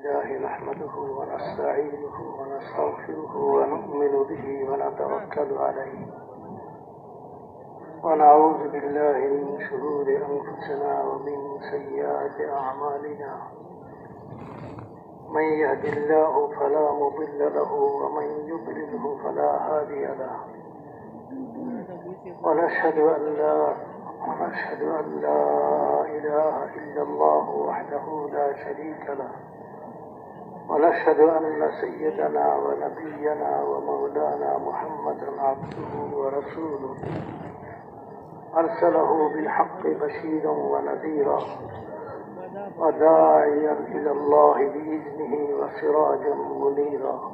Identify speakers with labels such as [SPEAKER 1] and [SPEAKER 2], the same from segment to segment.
[SPEAKER 1] لله نحمده ونستعينه ونستغفره ونؤمن به ونتوكل عليه ونعوذ بالله من شرور أنفسنا ومن سيئات أعمالنا من يهد الله فلا مضل له ومن يضلله فلا هادي له ونشهد أن لا إله إلا الله وحده لا شريك له ونشهد أن سيدنا ونبينا ومولانا محمدا عبده ورسوله أرسله بالحق بشيرا ونذيرا وداعيا إلى الله بإذنه وسراجا منيرا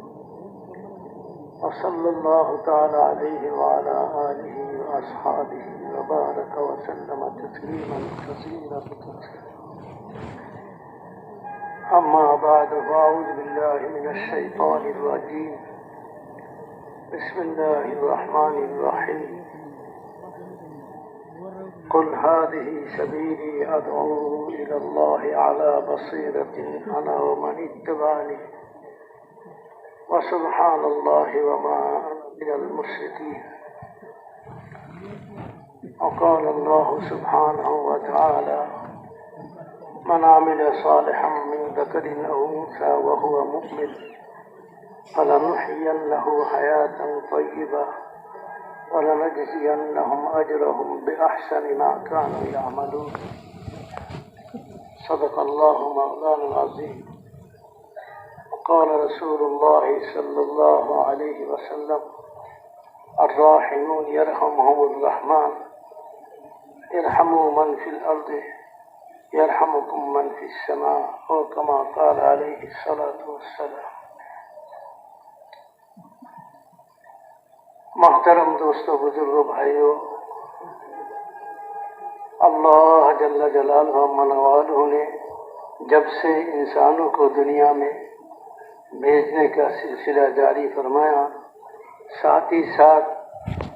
[SPEAKER 1] وصلى الله تعالى عليه وعلى آله وأصحابه وبارك وسلم تسليما كثيرا أما بعد فأعوذ بالله من الشيطان الرجيم بسم الله الرحمن الرحيم قل هذه سبيلي أدعو إلى الله على بصيرة أنا ومن اتبعني وسبحان الله وما أنا من المشركين وقال الله سبحانه وتعالى من عمل صالحا من ذكر أو أنثى وهو مؤمن فلنحيينه حياة طيبة ولنجزينهم أجرهم بأحسن ما كانوا يعملون صدق الله مولانا العظيم وقال رسول الله صلى الله عليه وسلم الراحمون يرحمهم الرحمن ارحموا من في الأرض يرحمكم من في السماء أو كما قال عليه الصلاة والسلام. محترم دوستو، بزرگو، بھائیو، اللہ جل جلالہ من والہ نے جب سے انسانوں کو دنیا میں بھیجنے کا سلسلہ جاری فرمایا، ساتھ ہی ساتھ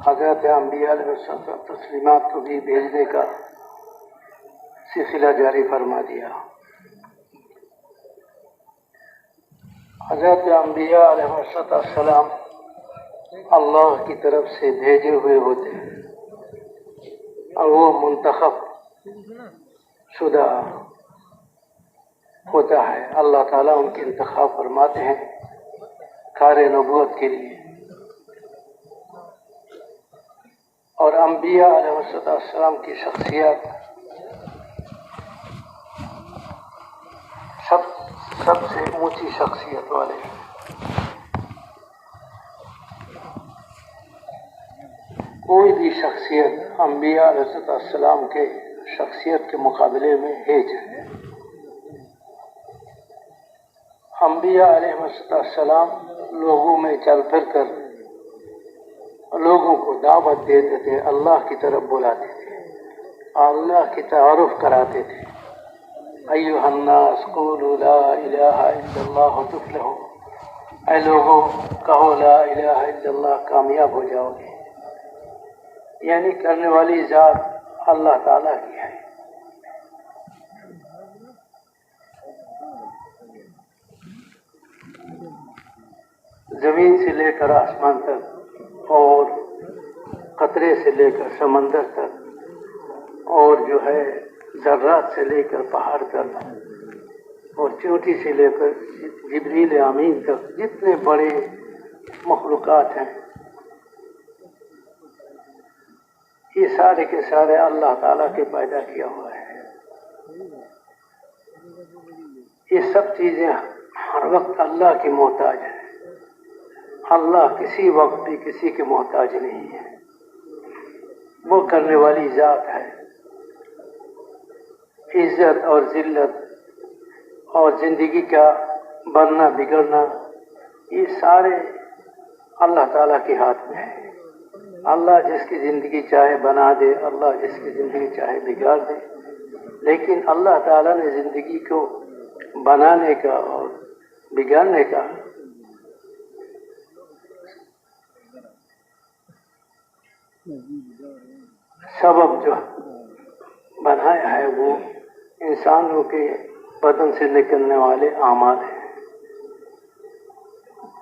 [SPEAKER 1] حضرت انبیاء علیہ السلام تسلیمات کو بھی بھیجنے کا سلسلہ جاری فرما دیا. حضرت انبیاء علیہ السلام اللہ کی طرف سے بھیجے ہوئے ہوتے ہیں اور وہ منتخب شدہ ہوتا ہے. اللہ تعالیٰ ان کے انتخاب فرماتے ہیں کار نبوت کے لیے. اور انبیاء علیہ السلام کی شخصیت سب سے اونچی شخصیت والے ہیں. کوئی بھی شخصیت انبیاء علیہ السلام کے شخصیت کے مقابلے میں ہیج ہے. انبیاء علیہ السلام لوگوں میں چل پھر کر لوگوں کو دعوت دیتے تھے، اللہ کی طرف بلاتے تھے، اللہ کی تعارف کراتے تھے. ایھا الناس قولوا لا الہ الا اللہ تفلحوا، اے لوگوں کہو لا الہ الا اللہ، کامیاب ہو جاؤ گے. یعنی کرنے والی ذات اللہ تعالیٰ کی ہے. زمین سے لے کر آسمان تک اور قطرے سے لے کر سمندر تک اور جو ہے ذرات سے لے کر پہاڑ تک اور چوٹی سے لے کر جبریل امین تک جتنے بڑے مخلوقات ہیں، یہ سارے کے سارے اللہ تعالیٰ کے پیدا کیا ہوا ہے. یہ سب چیزیں ہر وقت اللہ کی محتاج ہیں. اللہ کسی وقت بھی کسی کے محتاج نہیں ہے. وہ کرنے والی ذات ہے. عزت اور ذلت اور زندگی کا بننا بگڑنا یہ سارے اللہ تعالیٰ کے ہاتھ میں ہے. اللہ جس کی زندگی چاہے بنا دے، اللہ جس کی زندگی چاہے بگاڑ دے. لیکن اللہ تعالیٰ نے زندگی کو بنانے کا اور بگاڑنے کا سبب جو بنایا ہے وہ انسانوں کے بدن سے نکلنے والے اعمال ہیں.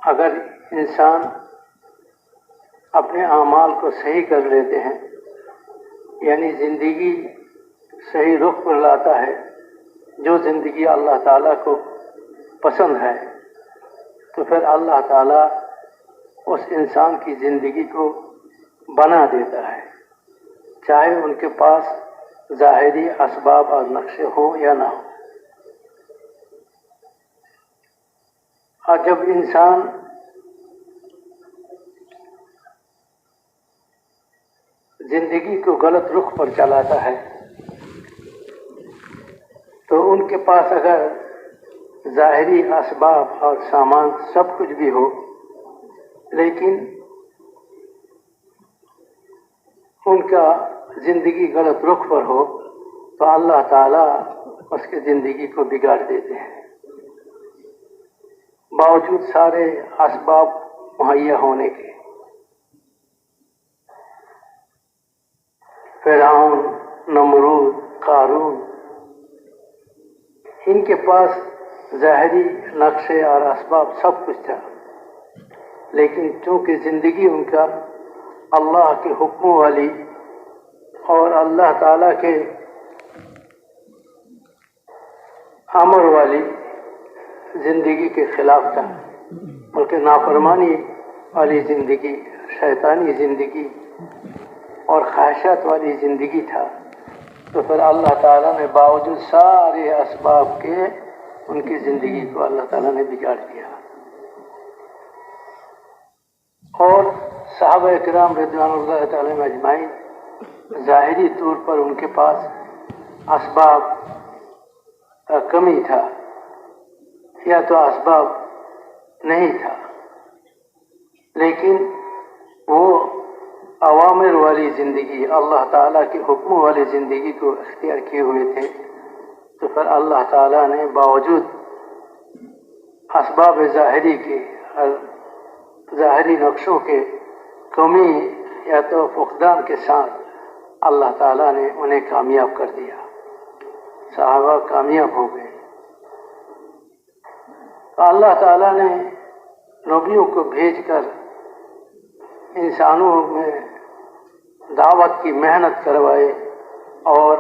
[SPEAKER 1] اگر انسان اپنے اعمال کو صحیح کر لیتے ہیں، یعنی زندگی صحیح رخ پر لاتا ہے، جو زندگی اللہ تعالیٰ کو پسند ہے، تو پھر اللہ تعالیٰ اس انسان کی زندگی کو بنا دیتا ہے، چاہے ان کے پاس ظاہری اسباب اور نقشے ہوں یا نہ ہوں۔ اور جب انسان زندگی کو غلط رخ پر چلاتا ہے تو ان کے پاس اگر ظاہری اسباب اور سامان سب کچھ بھی ہو، لیکن ان کا زندگی غلط رخ پر ہو، تو اللہ تعالیٰ اس کی زندگی کو بگاڑ دیتے ہیں، باوجود سارے اسباب مہیا ہونے کے۔ فرعون، نمرود، قارون، ان کے پاس ظاہری نقشے اور اسباب سب کچھ تھا، لیکن چونکہ زندگی ان کا اللہ کے حکموں والی اور اللہ تعالیٰ کے امر والی زندگی کے خلاف تھا، بلکہ نافرمانی والی زندگی، شیطانی زندگی اور خواہشات والی زندگی تھا، تو پھر اللہ تعالیٰ نے باوجود سارے اسباب کے ان کی زندگی کو اللہ تعالیٰ نے بگاڑ دیا۔ اور صحابہ کرام رضوان اللہ تعالیٰ اجمعین، ظاہری طور پر ان کے پاس اسباب کا کمی تھا یا تو اسباب نہیں تھا، لیکن وہ اوامر والی زندگی، اللہ تعالیٰ کے حکموں والی زندگی کو اختیار کیے ہوئے تھے، تو پھر اللہ تعالیٰ نے باوجود اسباب ظاہری کے، ظاہری نقشوں کے کمی یا تو فقدان کے ساتھ اللہ تعالیٰ نے انہیں کامیاب کر دیا، صحابہ کامیاب ہو گئے۔ تو اللہ تعالیٰ نے نبیوں کو بھیج کر انسانوں میں دعوت کی محنت کروائے اور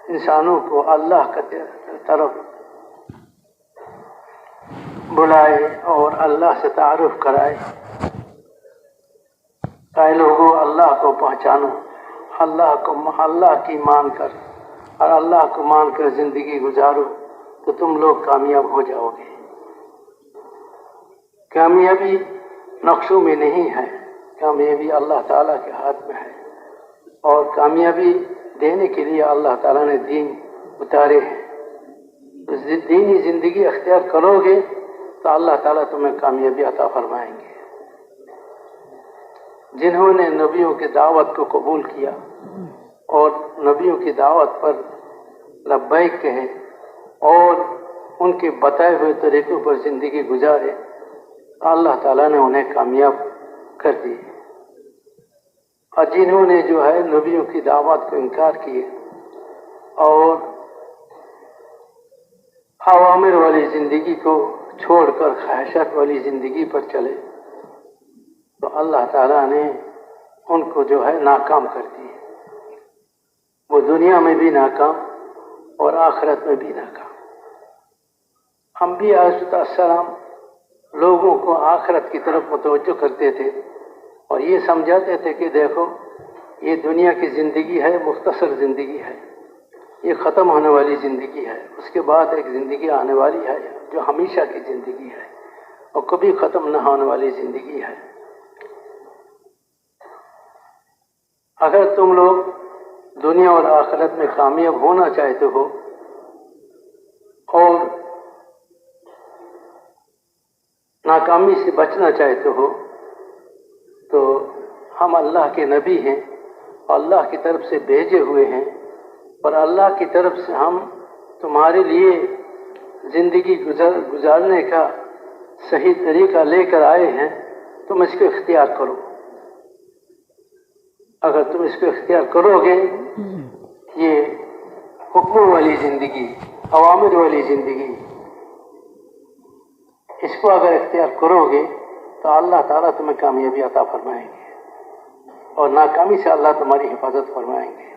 [SPEAKER 1] انسانوں کو اللہ کی طرف بلائے اور اللہ سے تعارف کرائے، اے لوگوں اللہ کو پہچانو، اللہ کی مان کر اور اللہ کو مان کر زندگی گزارو تو تم لوگ کامیاب ہو جاؤ گے۔ کامیابی نقشوں میں نہیں ہے، کامیابی اللہ تعالیٰ کے ہاتھ میں ہے، اور کامیابی دینے کے لیے اللہ تعالیٰ نے دین اتارے ہیں۔ دینی زندگی اختیار کرو گے تو اللہ تعالیٰ تمہیں کامیابی عطا فرمائیں گے۔ جنہوں نے نبیوں کی دعوت کو قبول کیا اور نبیوں کی دعوت پر لبیک کہے اور ان کے بتائے ہوئے طریقوں پر زندگی گزارے، اللہ تعالیٰ نے انہیں کامیاب کر دی۔ اور جنہوں نے جو ہے نبیوں کی دعوت کو انکار کیے اور اوامر والی زندگی کو چھوڑ کر خواہشات والی زندگی پر چلے، تو اللہ تعالیٰ نے ان کو جو ہے ناکام کر دی، وہ دنیا میں بھی ناکام اور آخرت میں بھی ناکام۔ انبیاء علیہ السلام لوگوں کو آخرت کی طرف متوجہ کرتے تھے اور یہ سمجھاتے تھے کہ دیکھو یہ دنیا کی زندگی ہے، مختصر زندگی ہے، یہ ختم ہونے والی زندگی ہے، اس کے بعد ایک زندگی آنے والی ہے جو ہمیشہ کی زندگی ہے اور کبھی ختم نہ ہونے والی زندگی ہے۔ اگر تم لوگ دنیا اور آخرت میں کامیاب ہونا چاہتے ہو اور ناکامی سے بچنا چاہتے ہو تو ہم اللہ کے نبی ہیں اور اللہ کی طرف سے بھیجے ہوئے ہیں، اور اللہ کی طرف سے ہم تمہارے لیے زندگی گزارنے کا صحیح طریقہ لے کر آئے ہیں، تم اس کو اختیار کرو۔ اگر تم اس کو اختیار کرو گے، یہ حکموں والی زندگی، اوامر والی زندگی، اس کو اگر اختیار کرو گے تو اللہ تعالیٰ تمہیں کامیابی عطا فرمائیں گے اور ناکامی سے اللہ تمہاری حفاظت فرمائیں گے.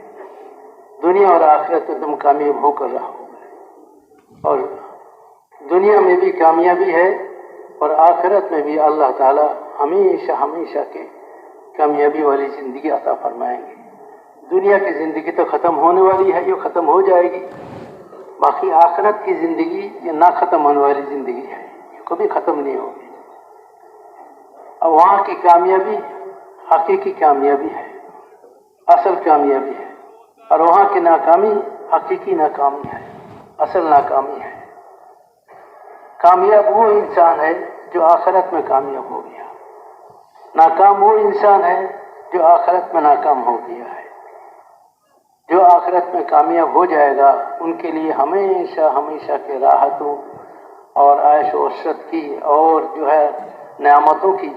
[SPEAKER 1] دنیا اور آخرت میں تم کامیاب ہو کر رہو گے اور دنیا میں بھی کامیابی ہے اور آخرت میں بھی اللہ تعالیٰ ہمیشہ ہمیشہ کے کامیابی والی زندگی عطا فرمائیں گے. دنیا کی زندگی تو ختم ہونے والی ہے، یہ ختم ہو جائے گی. باقی آخرت کی زندگی یہ نہ ختم ہونے والی زندگی ہے، یہ کبھی ختم نہیں ہوگی. اور وہاں کی کامیابی حقیقی کامیابی ہے، اصل کامیابی ہے، اور وہاں کی ناکامی حقیقی ناکامی ہے، اصل ناکامی ہے. کامیاب وہ انسان ہے جو آخرت میں کامیاب ہو گیا، ناکام وہ انسان ہے جو آخرت میں ناکام ہو گیا ہے. جو آخرت میں کامیاب ہو جائے گا ان کے لیے ہمیشہ ہمیشہ کے راحتوں اور عیش و عشرت کی اور جو ہے نعمتوں کی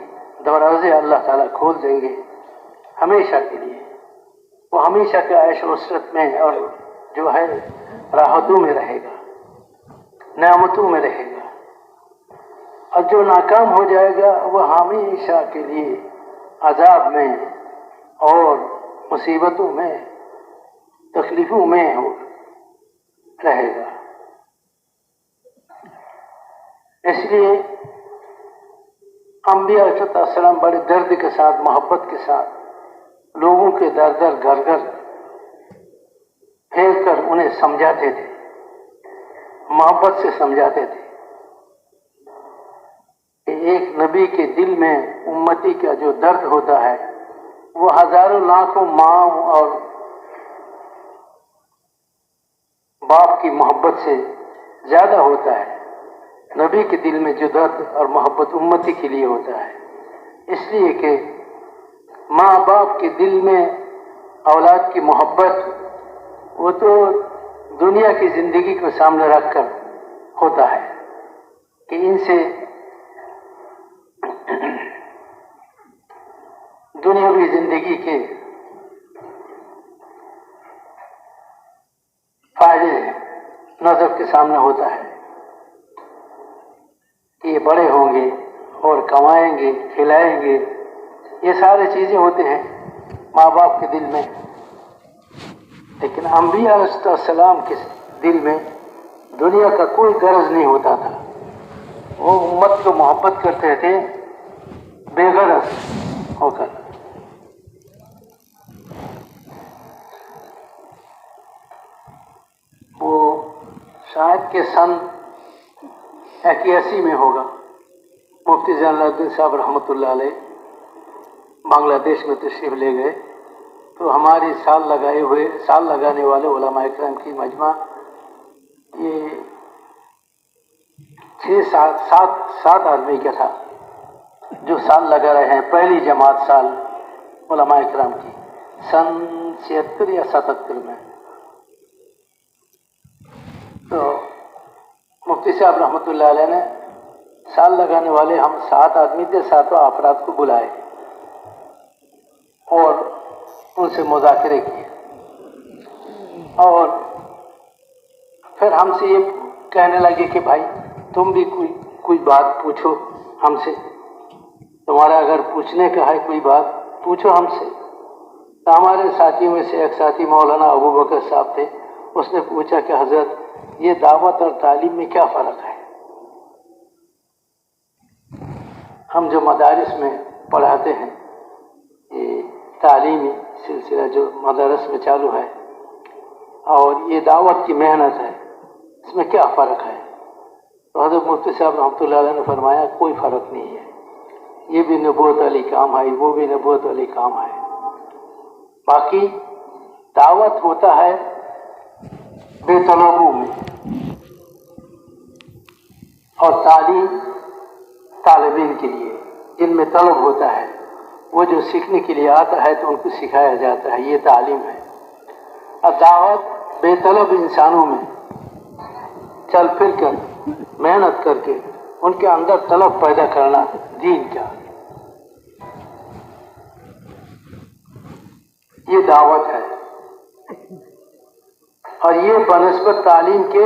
[SPEAKER 1] دروازے اللہ تعالیٰ کھول دیں گے ہمیشہ کے لیے. وہ ہمیشہ کے عیش و عشرت میں اور جو ہے راحتوں میں رہے گا، نعمتوں میں رہے گا. اور جو ناکام ہو جائے گا وہ ہمیشہ کے لیے عذاب میں اور مصیبتوں میں تکلیفوں میں رہے گا. اس لیے انبیاء علیہ السلام بڑے درد کے ساتھ، محبت کے ساتھ لوگوں کے در در گھر گھر پھیر کر انہیں سمجھاتے تھے، محبت سے سمجھاتے تھے کہ ایک نبی کے دل میں امتی کا جو درد ہوتا ہے وہ ہزاروں لاکھوں ماں اور باپ کی محبت سے زیادہ ہوتا ہے. نبی کے دل میں جو درد اور محبت امتی کے لیے ہوتا ہے، اس لیے کہ ماں باپ کے دل میں اولاد کی محبت وہ تو دنیا کی زندگی کو سامنے رکھ کر ہوتا ہے کہ ان سے دنیاوی زندگی کے فائدے نظر کے سامنے ہوتا ہے کہ یہ بڑے ہوں گے اور کمائیں گے، کھلائیں گے، یہ سارے چیزیں ہوتے ہیں ماں باپ کے دل میں. لیکن انبیاء علیہ السلام کے دل میں دنیا کا کوئی غرض نہیں ہوتا تھا. وہ امت کو محبت کرتے تھے بے غرض ہو کر. وہ شاید کہ سن 81 میں ہوگا، مفتی جلال الدین صاحب رحمۃ اللہ علیہ بنگلہ دیش میں تشریف لے گئے تو ہماری سال لگانے والے علماء اکرام کی مجمع یہ 6-7 آدمی کا تھا جو سال لگا رہے ہیں، پہلی جماعت سال علماء اکرام کی سن 76 یا 77 میں. تو مفتی صاحب رحمۃ اللہ علیہ نے سال لگانے والے ہم 7 آدمی تھے، 7 افراد کو بلائے اور ان سے مذاکرے کیے اور پھر ہم سے یہ کہنے لگے کہ بھائی تم بھی کوئی بات پوچھو ہم سے، تمہارا اگر پوچھنے کا ہے کوئی بات پوچھو ہم سے. تو ہمارے ساتھیوں میں سے ایک ساتھی مولانا ابو بکر صاحب تھے، اس نے پوچھا کہ حضرت یہ دعوت اور تعلیم میں کیا فرق ہے؟ ہم جو مدارس میں پڑھاتے ہیں، یہ تعلیمی سلسلہ جو مدارس میں چالو ہے اور یہ دعوت کی محنت ہے، اس میں کیا فرق ہے؟ تو حضرت مفتی صاحب رحمۃ اللہ علیہ نے فرمایا کوئی فرق نہیں ہے، یہ بھی نبوت والی کام ہے، وہ بھی نبوت والی کام ہے. باقی دعوت ہوتا ہے بے طلبوں میں اور تعلیم طالبین کے لیے جن میں طلب ہوتا ہے، وہ جو سیکھنے کے لیے آتا ہے تو ان کو سکھایا جاتا ہے، یہ تعلیم ہے. اور دعوت بے طلب انسانوں میں چل پھر کر محنت کر کے ان کے اندر طلب پیدا کرنا دین کا، یہ دعوت ہے. اور یہ بنسبت تعلیم کے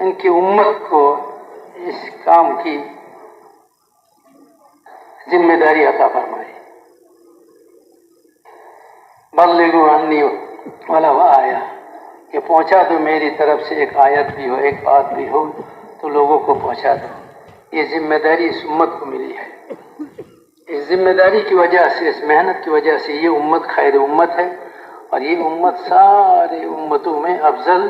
[SPEAKER 1] ان کی امت کو اس کام کی ذمہ داری عطا فرمائی. بلغوا عنی ولو آیا، کہ پہنچا دو میری طرف سے ایک آیت بھی ہو، ایک بات بھی ہو تو لوگوں کو پہنچا دو. یہ ذمہ داری اس امت کو ملی ہے. اس ذمہ داری کی وجہ سے، اس محنت کی وجہ سے یہ امت خیر امت ہے، اور یہ امت سارے امتوں میں افضل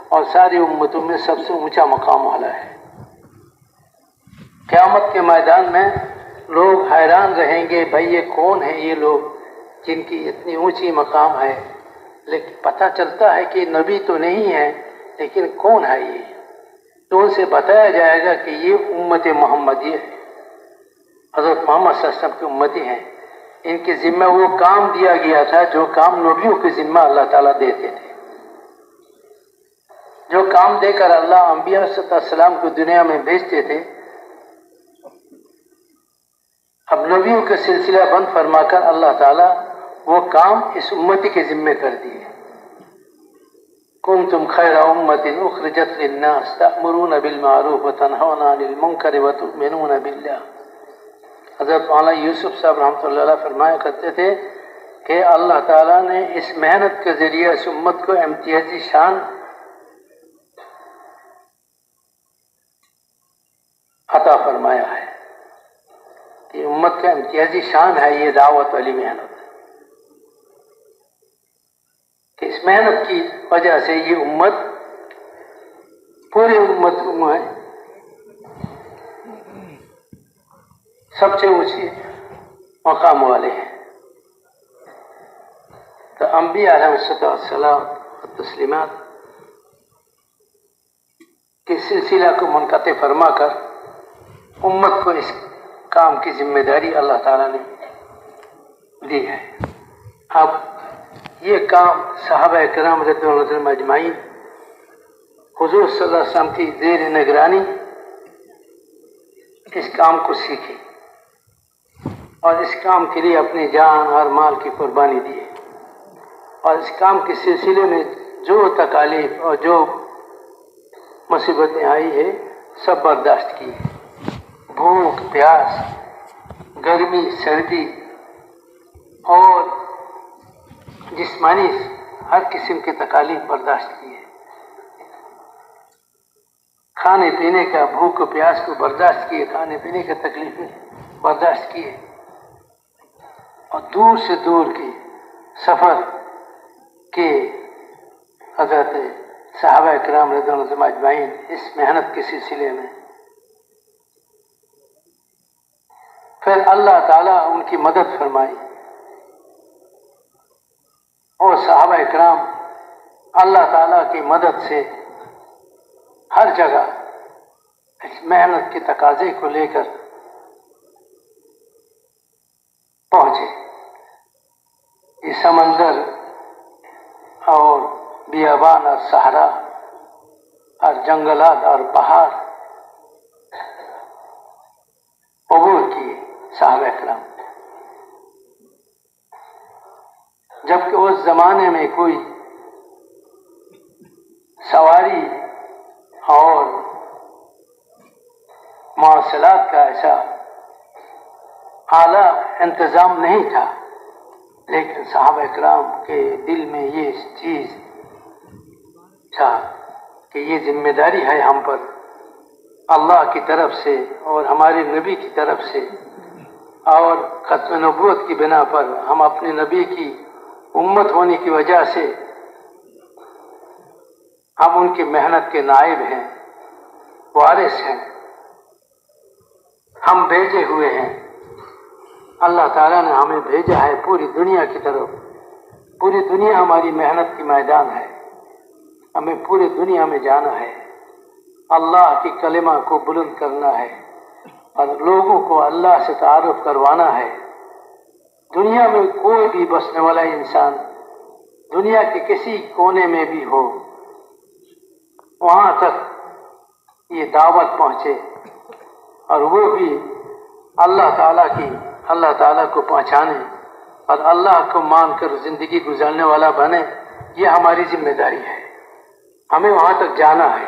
[SPEAKER 1] اور ساری امتوں میں سب سے اونچا مقام والا ہے. قیامت کے میدان میں لوگ حیران رہیں گے، بھائی یہ کون ہے یہ لوگ جن کی اتنی اونچی مقام ہے. لیکن پتہ چلتا ہے کہ نبی تو نہیں ہے، لیکن کون ہے یہ؟ تو ان سے بتایا جائے گا کہ یہ امت محمدی ہے، حضرت محمد صلی اللہ علیہ وسلم کی امتی ہیں. ان کے ذمہ وہ کام دیا گیا تھا جو کام نبیوں کے ذمہ اللہ تعالیٰ دیتے تھے، جو کام دے کر اللہ انبیاء صلی اللہ علیہ وسلم کو دنیا میں بھیجتے تھے. اب نبیوں کے سلسلہ بند فرما کر اللہ تعالیٰ وہ کام اس امتی کے ذمہ کر دیے. کنتم خیر امت اخرجت للناس تأمرون بالمعروف وتنہون عن المنکر وتؤمنون باللہ. حضرت مولانا یوسف صاحب رحمۃ اللہ علیہ فرمایا کرتے تھے کہ اللہ تعالیٰ نے اس محنت کے ذریعے اس امت کو امتیازی شان عطا فرمایا ہے. کہ امت کا امتیازی شان ہے یہ دعوت والی محنت، کہ اس محنت کی وجہ سے یہ امت پوری امت میں سب سے اونچی مقام والے ہیں. تو انبیاء علیہ السلام تسلیمات کے سلسلہ کو منقطع فرما کر امت کو اس کام کی ذمہ داری اللہ تعالیٰ نے دی ہے. اب یہ کام صحابہ کرام رضی اللہ عنہم اجمعین حضور صلی اللہ علیہ وسلم کی زیر نگرانی اس کام کو سیکھی اور اس کام کے لیے اپنی جان اور مال کی قربانی دی، اور اس کام کے سلسلے میں جو تکالیف اور جو مصیبتیں آئی ہے سب برداشت کی. بھوک پیاس، گرمی سردی اور جسمانی ہر قسم کی تکالیف برداشت کی ہے. کھانے پینے کا بھوک و پیاس کو برداشت کیے، کھانے پینے کی تکلیفیں برداشت کیے، اور دور سے دور کی سفر کے حضرت صحابہ کرام رضی اللہ عنہم اجمعین اس محنت کے سلسلے میں پھر اللہ تعالیٰ ان کی مدد فرمائی، اور صحابہ کرام اللہ تعالیٰ کی مدد سے ہر جگہ اس محنت کے تقاضے کو لے کر پہنچے. یہ سمندر اور بیابان اور صحرا اور جنگلات اور پہاڑ عبور کیے صحابہ کرام. جبکہ اس زمانے میں کوئی سواری اور مواصلات کا ایسا اعلیٰ انتظام نہیں تھا، لیکن صحابہ کرام کے دل میں یہ چیز تھا کہ یہ ذمہ داری ہے ہم پر اللہ کی طرف سے اور ہمارے نبی کی طرف سے، اور ختم نبوت کی بنا پر ہم اپنے نبی کی امت ہونے کی وجہ سے ہم ان کی محنت کے نائب ہیں، وارث ہیں، ہم بھیجے ہوئے ہیں. اللہ تعالیٰ نے ہمیں بھیجا ہے پوری دنیا کی طرف. پوری دنیا ہماری محنت کی میدان ہے، ہمیں پوری دنیا میں جانا ہے، اللہ کی کلمہ کو بلند کرنا ہے اور لوگوں کو اللہ سے تعارف کروانا ہے. دنیا میں کوئی بھی بسنے والا انسان دنیا کے کسی کونے میں بھی ہو، وہاں تک یہ دعوت پہنچے اور وہ بھی اللہ تعالیٰ کو پہچانے اور اللہ کو مان کر زندگی گزارنے والا بنے. یہ ہماری ذمہ داری ہے، ہمیں وہاں تک جانا ہے.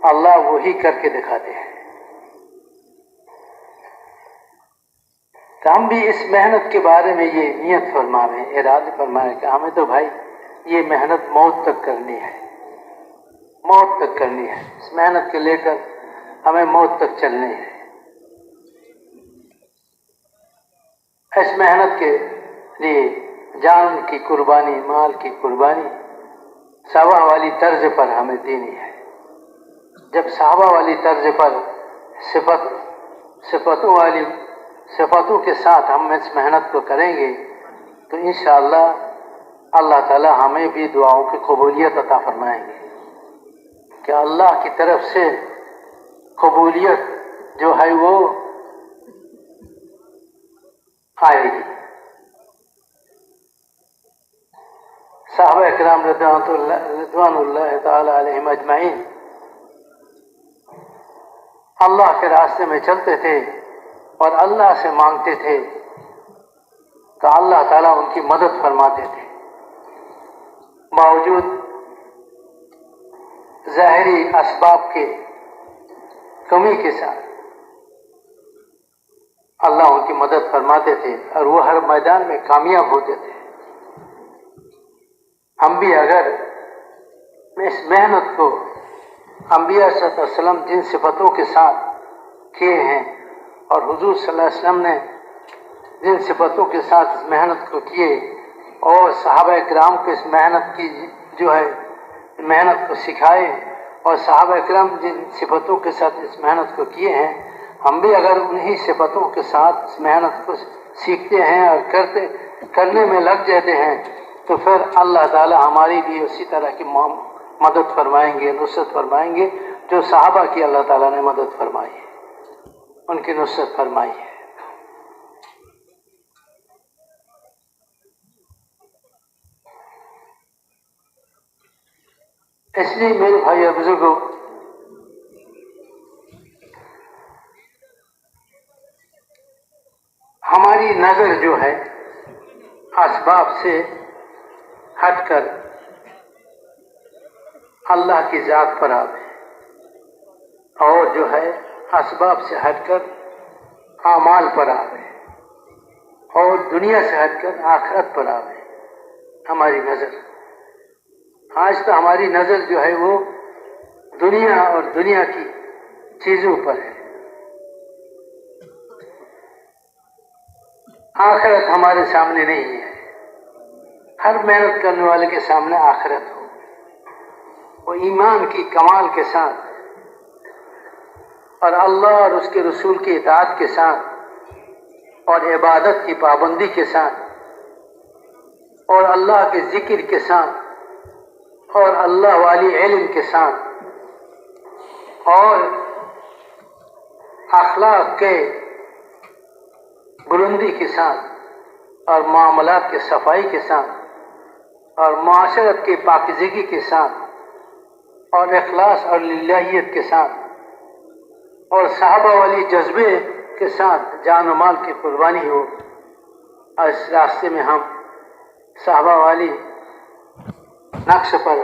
[SPEAKER 1] اللہ وہی کر کے دکھاتے ہیں. تو ہم بھی اس محنت کے بارے میں یہ نیت فرمائیں، ارادہ فرمائیں کہ ہمیں تو بھائی یہ محنت موت تک کرنی ہے، موت تک کرنی ہے. اس محنت کے لے کر ہمیں موت تک چلنی ہے. اس محنت کے لیے جان کی قربانی، مال کی قربانی صحابہ والی طرز پر ہمیں دینی ہے. جب صحابہ والی طرز پر صفتوں کے ساتھ ہم اس محنت کو کریں گے تو انشاءاللہ اللہ تعالی ہمیں بھی دعاؤں کی قبولیت عطا فرمائیں گے کہ اللہ کی طرف سے قبولیت جو ہے وہ آئے گی. صحابہ اکرام رضوان اللہ تعالی علیہم اجمعین اللہ کے راستے میں چلتے تھے اور اللہ سے مانگتے تھے تو اللہ تعالیٰ ان کی مدد فرماتے تھے. باوجود ظاہری اسباب کے کمی کے ساتھ اللہ ان کی مدد فرماتے تھے اور وہ ہر میدان میں کامیاب ہوتے تھے. ہم بھی اگر اس محنت کو انبیاء صلی اللہ علیہ وسلم جن صفتوں کے ساتھ کیے ہیں اور حضور صلی اللہ علیہ وسلم نے جن صفتوں کے ساتھ اس محنت کو کیے اور صحابہ کرام کو اس محنت کی جو ہے محنت کو سکھائے اور صحابہ کرام جن صفتوں کے ساتھ اس محنت کو کیے ہیں، ہم بھی اگر انہی صفتوں کے ساتھ اس محنت کو سیکھتے ہیں اور کرنے میں لگ جاتے ہیں تو پھر اللہ تعالی ہماری بھی اسی طرح کی مدد فرمائیں گے، نصرت فرمائیں گے جو صحابہ کی اللہ تعالیٰ نے مدد فرمائی ہے، ان کی نصرت فرمائی ہے. اس لیے میرے بھائی اور بزرگوں، ہماری نظر جو ہے اسباب سے ہٹ کر اللہ کی ذات پر آوے اور جو ہے اسباب سے ہٹ کر اعمال پر آوے اور دنیا سے ہٹ کر آخرت پر آوے. ہماری نظر آج تو ہماری نظر جو ہے وہ دنیا اور دنیا کی چیزوں پر ہے. آخرت ہمارے سامنے نہیں ہے. ہر محنت کرنے والے کے سامنے آخرت ہو، وہ ایمان کی کمال کے ساتھ اور اللہ اور اس کے رسول کی اطاعت کے ساتھ اور عبادت کی پابندی کے ساتھ اور اللہ کے ذکر کے ساتھ اور اللہ والی علم کے ساتھ اور اخلاق کے بلندی کے ساتھ اور معاملات کے صفائی کے ساتھ اور معاشرت کے پاکیزگی کے ساتھ اور اخلاص اور للہیت کے ساتھ اور صحابہ والی جذبے کے ساتھ جان و مال کی قربانی ہو. اور اس راستے میں ہم صحابہ والی نقش پر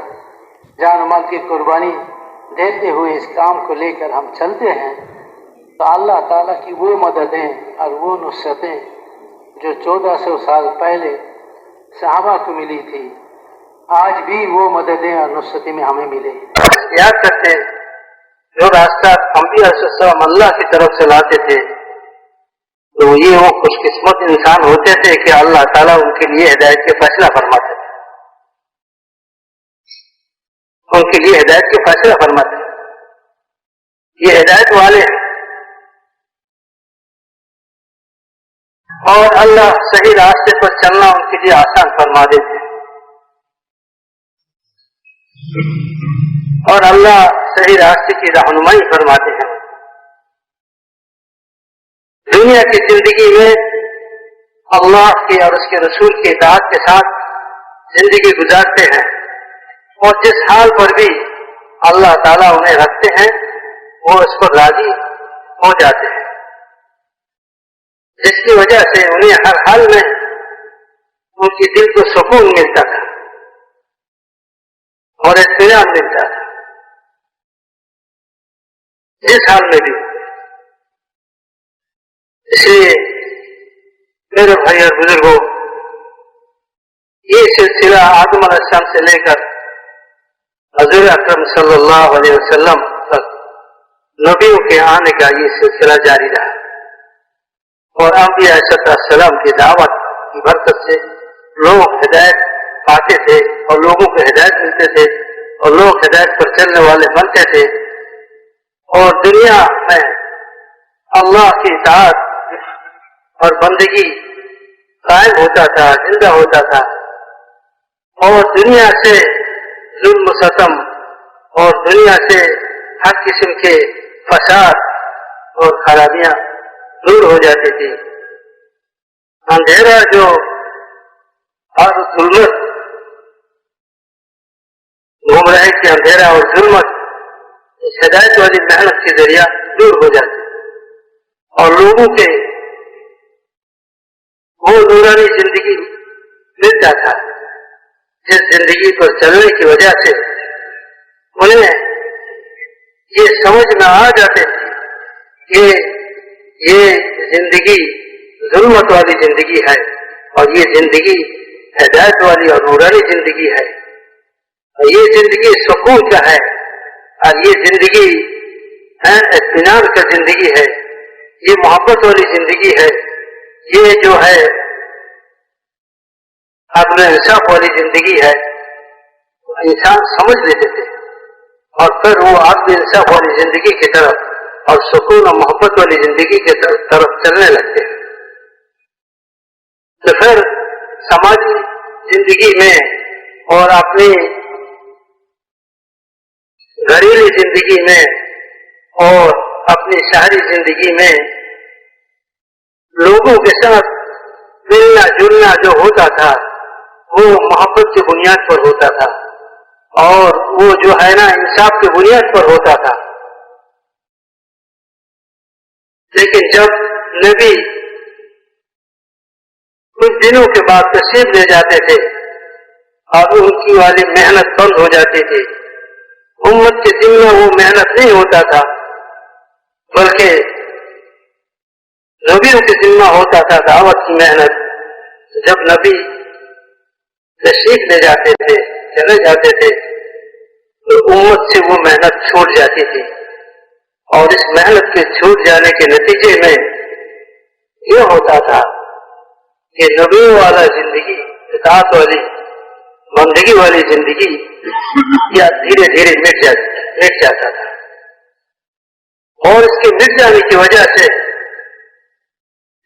[SPEAKER 1] جان و مال کی قربانی دیتے ہوئے اس کام کو لے کر ہم چلتے ہیں تو اللہ تعالیٰ کی وہ مددیں اور وہ نصرتیں جو 1400 سال پہلے صحابہ کو ملی تھی آج بھی وہ مددیں اور نصرتیں میں ہمیں ملے. یاد کرتے جو راستہ انبیاء علیہ السلام اللہ کی طرف سے لاتے تھے تو یہ وہ خوش قسمت انسان ہوتے تھے کہ اللہ تعالیٰ ان کے لیے ہدایت کے فیصلہ فرماتے تھے، ان کے لیے ہدایت کے فیصلہ فرماتے تھے. یہ ہدایت والے ہیں اور اللہ صحیح راستے پر چلنا ان کے لیے آسان فرما دیتے ہیں اور اللہ صحیح راستے کی رہنمائی فرماتے ہیں. دنیا کی زندگی میں اللہ کے اور اس کے رسول کی اطاعت کے ساتھ زندگی گزارتے ہیں اور جس حال پر بھی اللہ تعالیٰ انہیں رکھتے ہیں وہ اس پر راضی ہو جاتے ہیں، جس کی وجہ سے انہیں ہر حال میں ان کی دل کو سکون ملتا تھا اور اطمینان ملتا تھا. جس حال میں بھی. اس لیے میرے بھائی اور بزرگوں، یہ سلسلہ آدم علیہ السلام سے لے کر حضور اکرم صلی اللہ علیہ وسلم تک نبیوں کے آنے کا یہ سلسلہ جاری رہا، اور انبیاء علیہ السلام کی دعوت کی برکت سے لوگ ہدایت پاتے تھے اور لوگوں کو ہدایت ملتے تھے اور لوگ ہدایت پر چلنے والے بنتے تھے، اور دنیا میں اللہ کی اطاعت اور بندگی قائم ہوتا تھا، زندہ ہوتا تھا، اور دنیا سے ظلم و ستم اور دنیا سے ہر قسم کے فساد اور خرابیاں دور ہو جاتی تھی. اندھیرا جو اور ظلمت، گمراہی کی اندھیرا اور ظلمت اس ہدایت والی محنت کے ذریعہ دور ہو جاتی، اور لوگوں کے وہ نورانی زندگی ملتا تھا جس زندگی پر چلنے کی وجہ سے انہیں یہ سمجھ میں آ جاتے تھے کہ یہ زندگی ظلمت والی زندگی ہے اور یہ زندگی ہدایت والی اور نورانی زندگی ہے، اور یہ زندگی سکون کا ہے، اور یہ زندگی اطمینان کا زندگی ہے، یہ محبت والی زندگی ہے، یہ جو ہے عدل انصاف والی زندگی ہے. انسان سمجھ لیتے تھے اور پھر وہ عدل انصاف والی زندگی کی طرف اور سکون اور محبت والی زندگی کی طرف چلنے لگتے ہیں. تو پھر سماجی زندگی میں اور اپنی گھریلو زندگی میں اور اپنی شہری زندگی میں لوگوں کے ساتھ ملنا جلنا جو ہوتا تھا وہ محبت کی بنیاد پر ہوتا تھا، اور وہ جو ہے نا انصاف کی بنیاد پر ہوتا تھا. لیکن جب نبی کچھ دنوں کے بعد تشریف لے جاتے تھے اور ان کی والی محنت بند ہو جاتی تھی، امت کے دل میں وہ محنت نہیں ہوتا تھا، بلکہ نبیوں کے ذمہ ہوتا تھا دعوت کی محنت. جب نبی تشریف لے جاتے تھے، چلے جاتے تھے، تو امت سے وہ محنت چھوٹ جاتی تھی، اور اس محنت کے چھوٹ جانے کے نتیجے میں یہ ہوتا تھا کہ نبیوں والا زندگی، اطاعت والی بندگی والی زندگی یا دھیرے دھیرے مٹ جاتا تھا. اور اس کے مٹ جانے کی وجہ سے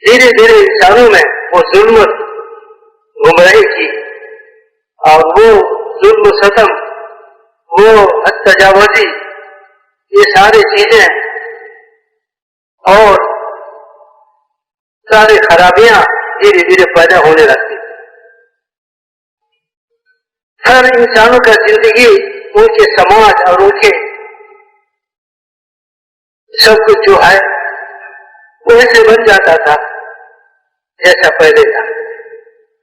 [SPEAKER 1] دھیرے دھیرے انسانوں میں وہ ظلمت، گمراہی کی اور وہ ظلم و ستم، وہ حد تجاوزی، یہ ساری چیزیں اور ساری خرابیاں دھیرے دھیرے پیدا ہونے لگتی. ہر انسانوں کا زندگی ان کے سماج اور ان کے سب کچھ جو ہے ویسے بن جاتا تھا جیسا پہلے تھا.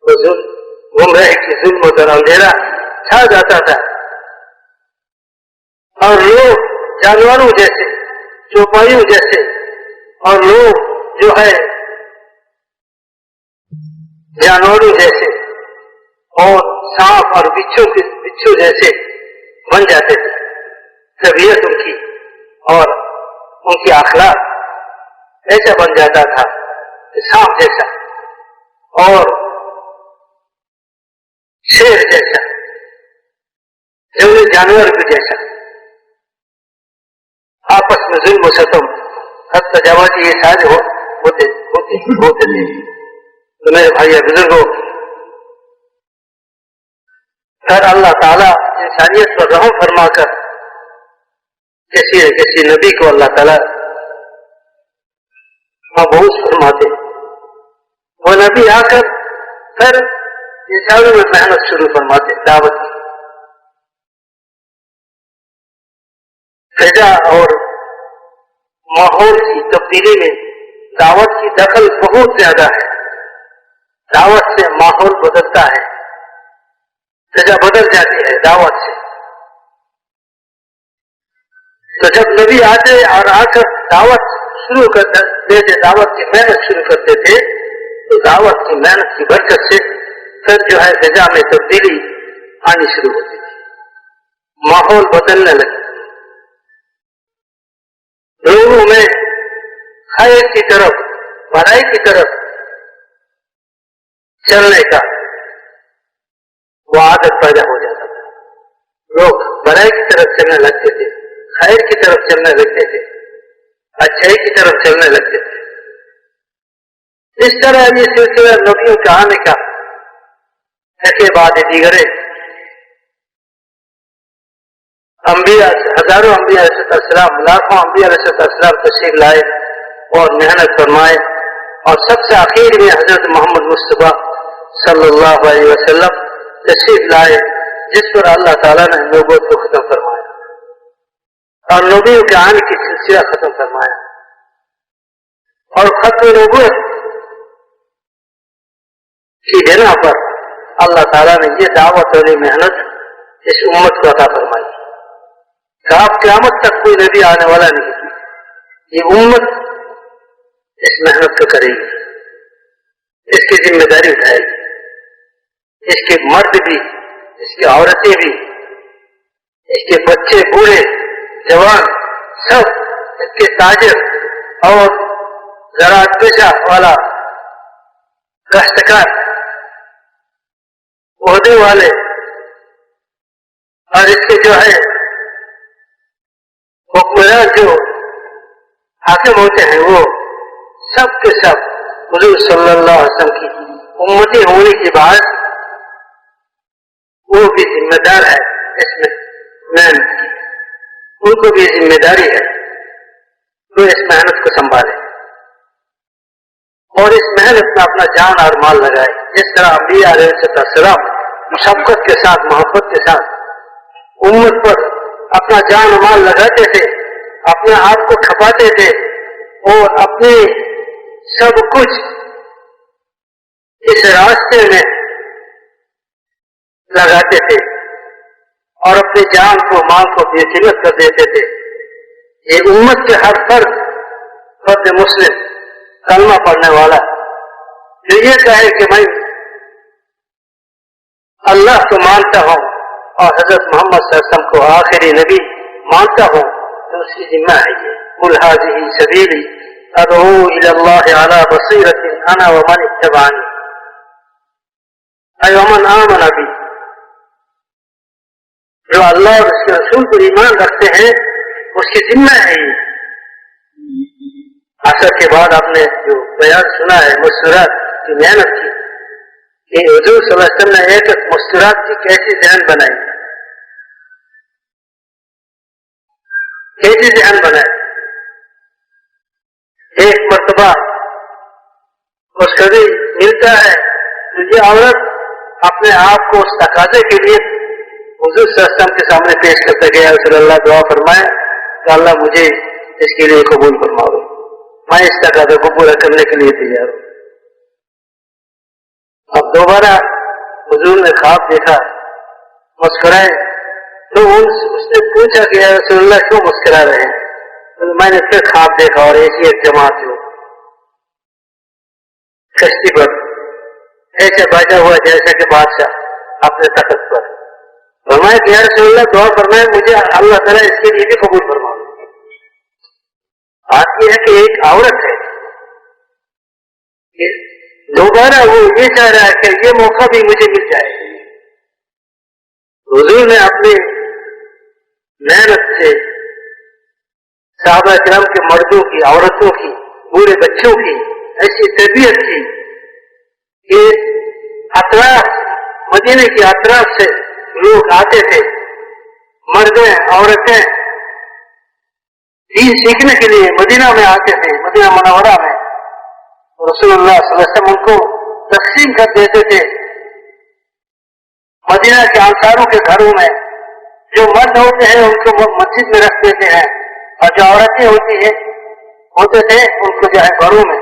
[SPEAKER 1] وہ گمراہی کی ظلمت اور اندھیرا چھا جاتا تھا، اور لوگ جانوروں جیسے، چوپایوں جیسے، اور لوگ جو ہے جانوروں جیسے اور سانپ اور بچھو جیسے بن جاتے تھے. طبیعت ان کی اور ان کی اخلاق ایسا بن جاتا تھا کہ سانپ جیسا اور شیر جیسا، جنگلی جانور بھی جیسا. آپس میں ظلم و ستم، حد تجاوزی، یہ سارے ہوتے تھے. تو میرے بھائی بزرگوں، پھر اللہ تعالیٰ انسانیت پر رحم فرما کر کسی نبی کو اللہ تعالیٰ مبعوث فرماتے. وہ نبی آ کر پھر انسانوں میں محنت شروع فرماتے، دعوت کی. فضا اور ماحول کی تبدیلی میں دعوت کی دخل بہت زیادہ ہے. دعوت سے ماحول بدلتا ہے، فضا بدل جاتی ہے دعوت سے. تو جب نبی آتے اور آ کر دعوت شروع کر دیتے، دعوت کی محنت شروع کرتے تھے، تو دعوت کی محنت کی برکت سے پھر جو ہے فضا میں تبدیلی آنی شروع ہوتی تھی، ماحول بدلنے لگے، لوگوں میں خیر کی طرف، بھلائی کی طرف چلنے کا وہ عادت پیدا ہو جاتا تھا، لوگ بھلائی کی طرف چلنے لگتے تھے، خیر کی طرف چلنے لگتے تھے، اچھائی کی طرف چلنے لگتے تھے۔ اس طرح یہ سلسلہ نبیوں کے آنے کا ایک بعد دیگرے انبیاء، ہزاروں انبیاء علیہ السلام، لاکھوں انبیاء علیہ السلام تشریف لائے اور محنت فرمائے، اور سب سے آخر میں حضرت محمد مصطفیٰ صلی اللہ علیہ وسلم تشریف لائے، جس پر اللہ تعالیٰ نے نبوت کو ختم فرمایا اور نبیوں کے آنے کی سلسلہ ختم فرمایا، اور ختم نبوت کی بنا پر اللہ تعالیٰ نے یہ دعوت والی محنت اس امت کو عطا فرمائی کہ آپ قیامت تک کوئی نبی آنے والا نہیں تھی، یہ امت اس محنت کو کرے گی، اس کی ذمہ داری اٹھائے گی، اس کے مرد بھی، اس کی عورتیں بھی، اس کے بچے بوڑھے جوان سب، اس کے تاجر اور زراعت پیشہ والا، کاشتکار، عہدے والے، اور اس کے جو ہے حکمران جو حاکم ہوتے ہیں، وہ سب کے سب حضور صلی اللہ علیہ وسلم کی امتی ہونے کے بعد وہ بھی ذمہ دار ہے اس میں محنت کی، ان کو بھی ذمہ داری ہے تو اس محنت کو سنبھالے اور اس محنت میں اپنا جان اور مال لگائے، جس طرح انبیاء علیہ السلام شفقت کے ساتھ، محبت کے ساتھ امت پر اپنا جان و مال لگاتے تھے، اپنے آپ کو کھپاتے تھے اور اپنے سب کچھ اس راستے میں لگاتے تھے اور اپنی جان کو، مال کو بے قیمت کر دیتے تھے۔ یہ امت کے ہر فرد مسلم کلمہ پڑھنے والا جو یہ کہے کہ میں اللہ کو مانتا ہوں اور حضرت محمد صلی اللہ علیہ وسلم کو آخری نبی مانتا ہوں، تو اس کی ذمہ ہے یہ قل هذه سبیلی ادعو الی اللہ علی بصیرۃ انا ومن اتبعنی ای ومن آمن بی، جو اللہ اور اس کے رسول پر ایمان رکھتے ہیں اس کی ذمہ ہے یہ۔ عصر کے بعد آپ نے جو بیان سنا ہے مسکرات کی محنت کی، کہ حضور صلی اللہ علیہ وسلم نے ایک مسکرات کی کیسی ذہن بنائی، کیسی ذہن بنائی۔ ایک مرتبہ اس کو بھی ملتا ہے تو یہ عورت اپنے آپ کو اس تقاضے کے لیے حضور صلی اللہ علیہ وسلم کے سامنے پیش کرتے گیا، رسول اللہ دعا فرمائے کہ اللہ مجھے اس کے لیے قبول فرماؤ، میں اس تقاضے کو پورا کرنے کے لیے تیار ہوں۔ اب دوبارہ حضور نے خواب دیکھا، مسکرائے تو اس نے پوچھا کہ یا رسول اللہ کیوں مسکرا رہے ہیں؟ تو میں نے پھر خواب دیکھا اور ایک جماعت ہو کشتی پر ایسے بیٹھا ہوا جیسا کہ بادشاہ اپنے تخت پر، فرمایا کہ یا رسول اللہ دعا فرمائے مجھے اللہ تعالیٰ اس کے لیے بھی قبول فرماؤ۔ بات یہ ہے کہ ایک عورت ہے کہ دوبارہ وہ یہ چاہ رہا ہے کہ یہ موقع بھی مجھے مل جائے۔ حضور نے اپنی محنت سے صحابہ کرام کے مردوں کی، عورتوں کی، بوڑھے بچوں کی ایسی تربیت کی کہ اطراف، مدینے کے اطراف سے لوگ آتے تھے، مردیں عورتیں دین سیکھنے کے لیے مدینہ میں آتے تھے، مدینہ منورہ میں۔ رسول اللہ صلی اللہ علیہ وسلم ان کو تقسیم کر دیتے تھے مدینہ کے انصاروں کے گھروں میں، جو مرد ہوتے ہیں ان کو مسجد میں رکھ دیتے ہیں اور جو عورتیں ہوتے تھے ان کو جو ہے گھروں میں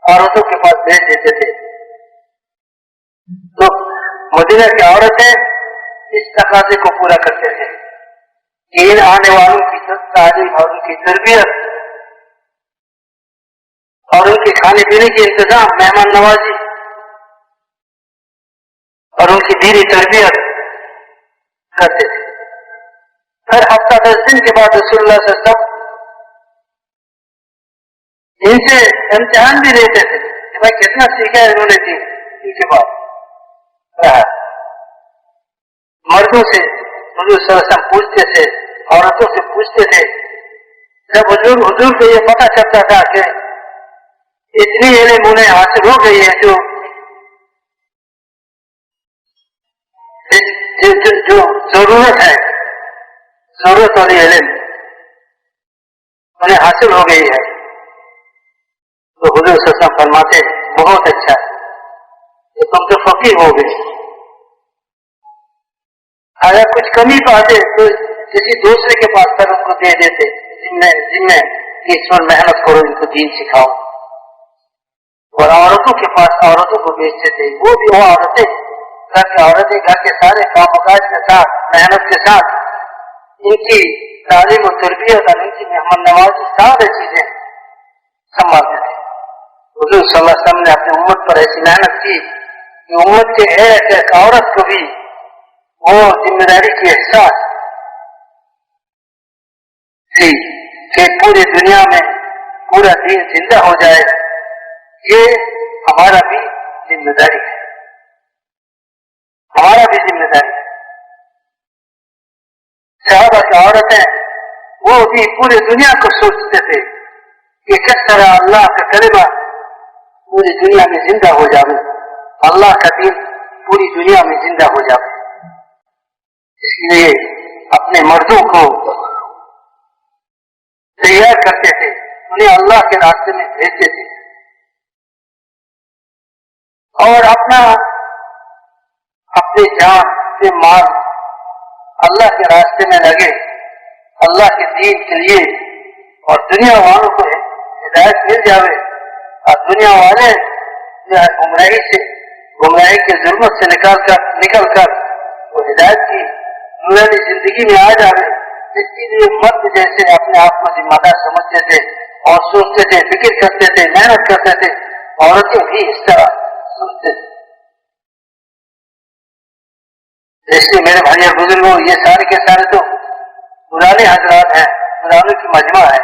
[SPEAKER 1] عورتوں کے پاس بھیج دیتے تھے۔ تو مدینہ کی عورتیں اس تقاضے کو پورا کرتے تھے کہ ان آنے والوں کی تعلیم اور ان کی تربیت اور ان کے کھانے پینے کے انتظام، مہمان نوازی اور ان کی دینی تربیت کرتے تھے۔ ہر ہفتہ 10 دن کے بعد رسول اللہ صلی اللہ علیہ وسلم ان سے امتحان بھی لیتے تھے کہ بھائی کتنا سیکھا ہے انہوں نے دین، ان کے بعد رہا۔ مردوں سے حضور صلی اللہ علیہ وسلم پوچھتے تھے، عورتوں سے پوچھتے تھے۔ جب حضور کو یہ پتہ چلتا تھا کہ اتنی علم انہیں حاصل ہو گئی ہے جو ضرورت ہے، ضرورت والی علم انہیں حاصل ہو گئی ہے، تو حضور صلی اللہ علیہ وسلم فرماتے بہت اچھا ہے، تم تو فقیر ہو گئے۔ اگر کچھ کمی پاتے تو کسی دوسرے کے پاس کر ان کو دے دیتے، جن میں اس پر محنت کرو، ان کو دین سکھاؤ۔ اور عورتوں کے پاس عورتوں کو بیچتے تھے، وہ بھی وہ عورتیں گھر کے سارے کام کاج کے ساتھ، محنت کے ساتھ ان کی تعلیم و تربیت اور ان کی مہمان نوازی سارے چیزیں سنبھالتے تھے۔ حضور صلی اللہ علیہ وسلم نے اپنی امت پر ایسی محنت کی کہ امت کے ایک عورت کو بھی وہ ذمہ داری کی احساس تھی کہ پوری دنیا میں پورا دین زندہ ہو جائے، یہ ہمارا بھی ذمہ داری ہے، ہمارا بھی ذمہ داری ہے۔ صحابہ کی عورتیں وہ بھی پوری دنیا کو سوچتے تھے کہ کس طرح اللہ کا کلمہ پوری دنیا میں زندہ ہو جائے، اللہ کا دین پوری دنیا میں زندہ ہو جائے۔ اس لیے اپنے مردوں کو تیار کرتے تھے، انہیں اللہ کے راستے میں بھیجتے تھے، اور اپنی جان سے مال اللہ کے راستے میں لگے، اللہ کے دین کے لیے، اور دنیا والوں کو ہدایت مل جاوے، اور دنیا والے جو ہے گمراہی کے ظلمت سے نکل کر وہ ہدایت کی نورانی زندگی میں آ جاوے۔ اس کے لیے مرد جیسے اپنے آپ کو ذمہ دار سمجھتے تھے اور سوچتے تھے، فکر کرتے تھے، محنت کرتے تھے، عورتیں بھی اس طرح سوچتے تھے۔ اس لیے میرے بھائی اور بزرگوں، یہ سارے کے سارے تو پرانے حضرات ہیں، پرانوں کی مجمع ہے۔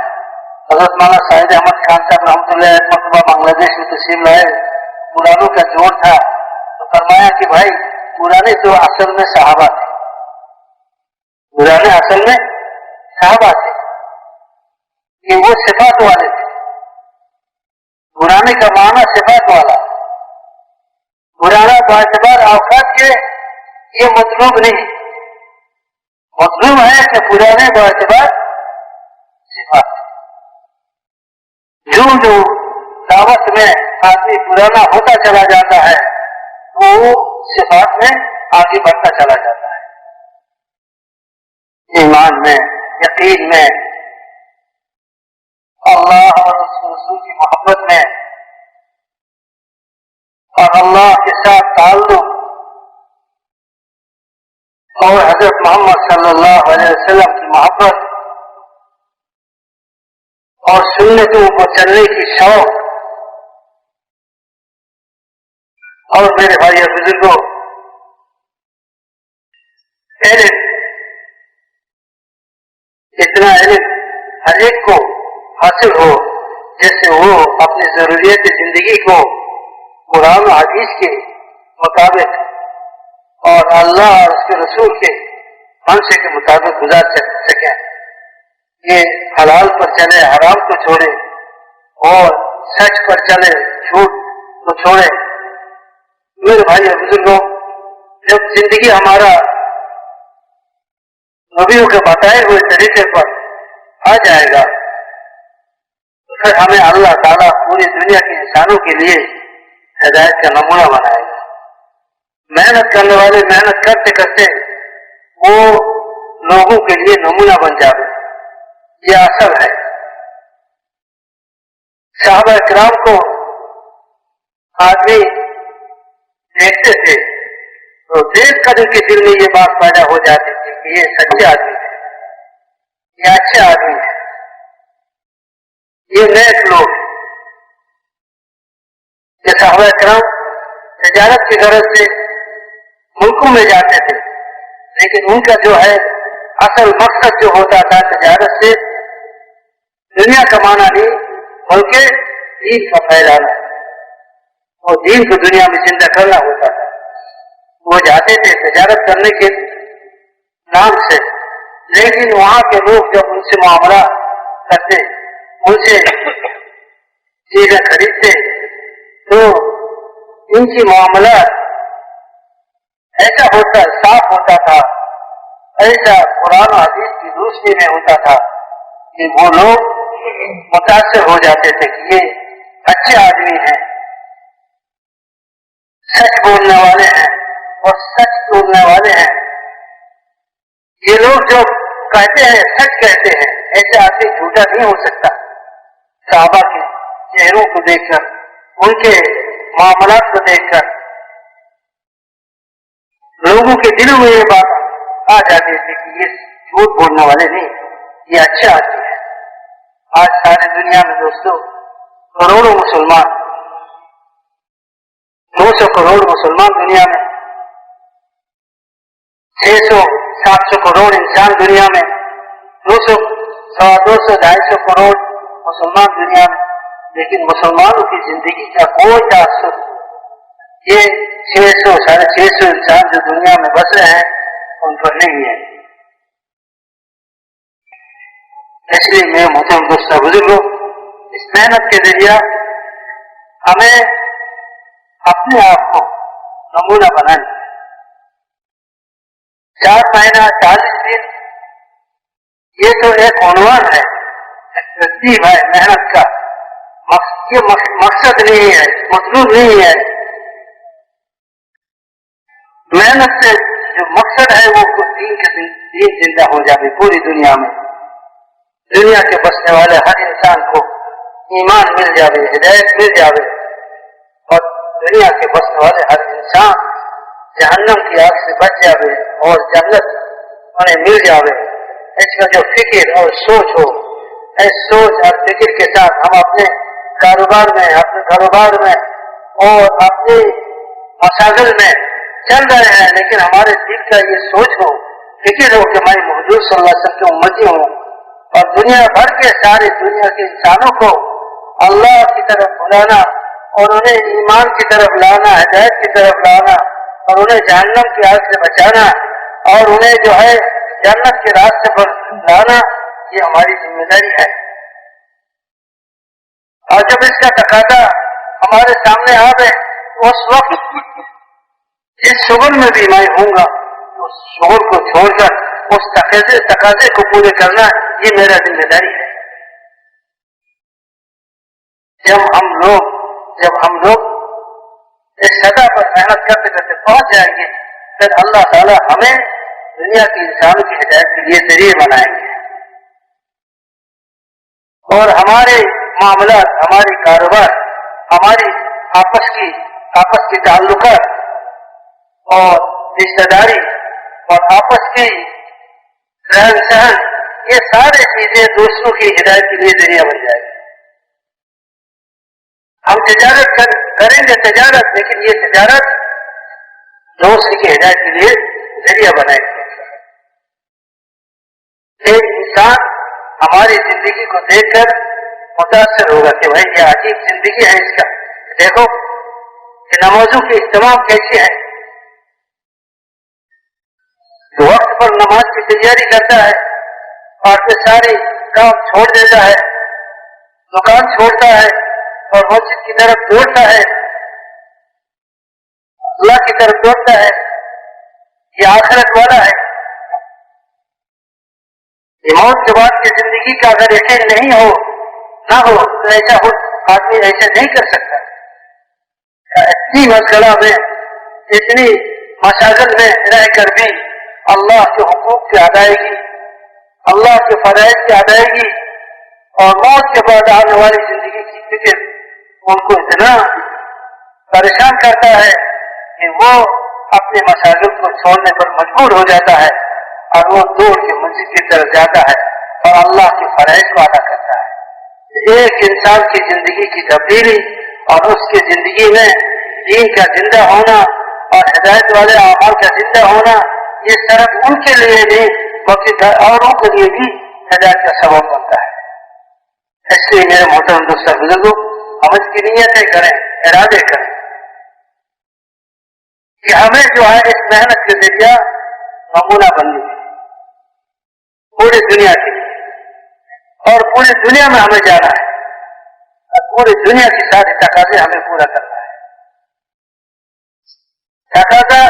[SPEAKER 1] حضرت مولانا سعید احمد خان صاحب رحمۃ اللہ علیہ مرتبہ بنگلہ دیش میں تشریف لائے، پرانوں کا جوڑ تھا، تو فرمایا کہ بھائی پرانے تو اصل میں صحابہ تھے، پرانے اصل میں صحابہ تھے کہ وہ صفات والے تھے۔ پرانے کا معنی صفات والا، پرانا باعتبار اوقات کے یہ مطلوب نہیں، مطلوب ہے کہ پرانے باعتبار صفات۔ جو دعوت میں آدمی پرانا ہوتا چلا جاتا ہے وہ صفات میں آگے بڑھتا چلا جاتا ہے، ایمان میں، یقین میں، اللہ اور اس رسول کی محبت میں، اور اللہ کے ساتھ تعلق، اور حضرت محمد صلی اللہ علیہ وسلم کی محبت، اور سنتوں کو چلنے کی شوق۔ اور میرے بھائی اور بزرگوں، علم، اتنا علم ہر ایک کو حاصل ہو جیسے وہ اپنی ضروریات زندگی کو قرآن و حدیث کے مطابق اور اللہ اور اس کے رسول کے منشے کے مطابق گزار سکیں، یہ حلال پر چلے، حرام کو چھوڑے، اور سچ پر چلے، جھوٹ کو چھوڑے۔ میرے بھائی اور بزرگوں، جب زندگی ہمارا نبیوں کے بتائے ہوئے طریقے پر آ جائے گا تو پھر ہمیں اللہ تعالیٰ پوری دنیا کے انسانوں کے لیے ہدایت کا نمونہ بنائے گا۔ محنت کرنے والے محنت کرتے کرتے وہ لوگوں کے لیے نمونہ بن جائے، یہ اصل ہے۔ صحابہ کرام کو آدمی دیکھتے تھے تو دیکھ کر ان کے دل میں یہ بات پیدا ہو جاتی تھی کہ یہ سچے آدمی ہے، یہ اچھے آدمی ہے۔ یہ نیک لوگ کہ صحابہ کرام تجارت کی غرض سے ملکوں میں جاتے تھے، لیکن ان کا جو ہے اصل مقصد جو ہوتا تھا تجارت سے دنیا کمانا نہیں بلکہ دین کا پھیلانا اور دین کو دنیا میں زندہ کرنا ہوتا تھا۔ وہ جاتے تھے تجارت کرنے کے نام سے، لیکن وہاں کے لوگ جب ان سے معاملہ کرتے، ان سے چیزیں خریدتے، تو ان کی معاملات ایسا ہوتا صاف ہوتا تھا، ایسا قرآن و حدیث کی روشنی میں ہوتا تھا کہ وہ لوگ متاثر ہو جاتے تھے کہ یہ اچھے آدمی ہیں، سچ بولنے والے ہیں اور سچ بولنے والے ہیں۔ یہ لوگ جو کہتے ہیں سچ کہتے ہیں، ایسے آدمی جھوٹا نہیں ہو سکتا۔ صحابہ کے چہروں کو دیکھ کر، ان کے معاملات کو دیکھ کر لوگوں کے دلوں میں یہ بات آ جاتی تھی کہ یہ جھوٹ بولنے والے نہیں، یہ اچھے آدمی ہیں۔ آج ساری دنیا میں دوستوں کروڑوں مسلمان، 200 کروڑ مسلمان دنیا میں، 600 700 کروڑ انسان دنیا میں، 200 250 250 کروڑ مسلمان دنیا میں، لیکن مسلمانوں کی زندگی کا کوئی تاثر یہ 600 650 انسان جو دنیا میں بس رہے ہیں ان پر نہیں ہے۔ اس لیے میں محترم دوستوں بزرگوں، اس محنت کے ذریعہ ہمیں اپنے آپ کو نمونہ بنانا، 4 مہینہ 40 دن یہ تو ایک عنوان ہے، ترتیب ہے محنت کا، یہ مقصد نہیں ہے، مطلوب نہیں ہے۔ محنت سے جو مقصد ہے وہ دین زندہ ہو جائے پوری دنیا میں، دنیا کے بسنے والے ہر انسان کو ایمان مل جائے، ہدایت مل جائے، اور دنیا کے بسنے والے ہر انسان جہنم کی آگ سے بچ جائے اور جنت انہیں مل جائے۔ اس کا جو فکر اور سوچ ہو، اس سوچ اور فکر کے ساتھ ہم اپنے کاروبار میں اور اپنی مشاغل میں چل رہے ہیں، لیکن ہمارے دل کا یہ سوچ ہو، فکر ہو کہ میں حضور صلی اللہ علیہ وسلم کی امتی ہوں، اور دنیا بھر کے سارے دنیا کے انسانوں کو اللہ کی طرف بلانا اور انہیں ایمان کی طرف لانا، ہدایت کی طرف لانا، اور انہیں جہنم کی آگ سے بچانا، اور انہیں جو ہے جنت کے راستے پر لانا، یہ ہماری ذمہ داری ہے۔ اور جب اس کا تقاضا ہمارے سامنے آ گئے، اس وقت جس شغل میں بھی میں ہوں گا، اس شغل کو چھوڑ کر اس تقاضے کو پورے کرنا یہ میرا ذمہ داری ہے۔ جب ہم لوگ اس سطح پر محنت کرتے کرتے پہنچ جائیں گے، پھر اللہ تعالیٰ ہمیں دنیا کے انسانوں کی ہدایت کے لیے ذریعے بنائیں گے، اور ہمارے معاملات، ہماری کاروبار، ہماری آپس کی تعلقات اور رشتہ داری اور آپس کی رہن سہن، یہ سارے چیزیں دوسروں کی ہدایت کے لیے ذریعہ بن جائے گی۔ ہم تجارت کریں گے تجارت، لیکن یہ تجارت دوسرے کی ہدایت کے لیے ذریعہ بنائے گی۔ ایک انسان ہماری زندگی کو دیکھ کر متاثر ہوگا کہ بھائی یہ عجیب زندگی ہے اس کا، دیکھو کہ نمازوں کی اہتمام کیسی ہے، وقت پر نماز کی تیاری کرتا ہے اور پھر سارے کام چھوڑ دیتا ہے، دکان چھوڑتا ہے اور مسجد کی طرف دوڑتا ہے، اللہ کی طرف دوڑتا ہے۔ یہ آخرت والا ہے۔ یہ موت کے بعد کی زندگی کا اگر یقین نہیں ہو نہ ہو تو ایسا آدمی ایسا نہیں کر سکتا۔ اتنی مشغلہ میں، اتنی مشاغل میں رہ کر بھی اللہ کے حقوق کی ادائیگی، اللہ کے فرائض کی ادائیگی اور موت کے بعد آنے والی زندگی کی فکر ان کو اتنا پریشان کرتا ہے کہ وہ اپنے مشاغل کو چھوڑنے پر مجبور ہو جاتا ہے اور وہ دوڑ کے مسجد کی طرف جاتا ہے اور اللہ کے فرائض کو ادا کرتا ہے۔ ایک انسان کی زندگی کی تبدیلی اور اس کی زندگی میں دین کا زندہ ہونا اور ہدایت والے اعمال کا زندہ ہونا، یہ صرف ان کے لیے نہیں بلکہ اوروں کے لیے بھی ہدایت کا سبب بنتا ہے۔ اس لیے میرے محترم دوستوں بزرگوں، ہم اس کی نیتیں کریں، ارادے کریں کہ ہمیں جو ہے اس محنت کے ذریعہ نمونہ بننی ہے پوری دنیا کے لیے، اور پوری دنیا میں ہمیں جانا ہے، اور پوری دنیا کی ساری تقاضے ہمیں پورا کرنا ہے۔ تقاضا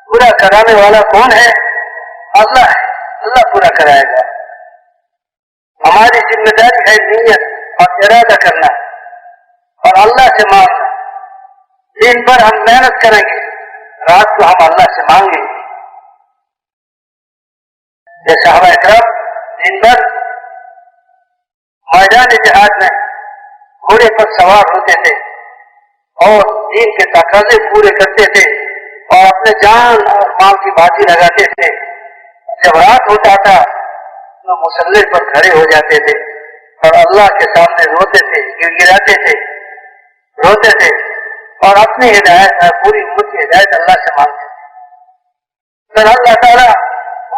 [SPEAKER 1] پورا کرانے والا کون ہے؟ اللہ ہے، اللہ پورا کرائے گا۔ ہماری ذمہ داری ہے نیت اور ارادہ کرنا اور اللہ سے مانگنا۔ دن بھر ہم محنت کریں گے، رات کو ہم اللہ سے مانگیں گے۔ جیسے صحابہ اکرام دن بھر میدان جہاد میں گھوڑے پر سوار ہوتے تھے اور دین کے تقاضے پورے کرتے تھے اور اپنے جان اور مال کی بازی لگاتے تھے۔ جب رات ہوتا تھا تو مسلح پر کھڑے ہو جاتے تھے اور اللہ کے سامنے روتے تھے، گڑگڑاتے تھے، روتے تھے اور اپنی ہدایت پوری امت کی ہدایت اللہ سے مانگتے تھے۔ پھر اللہ تعالیٰ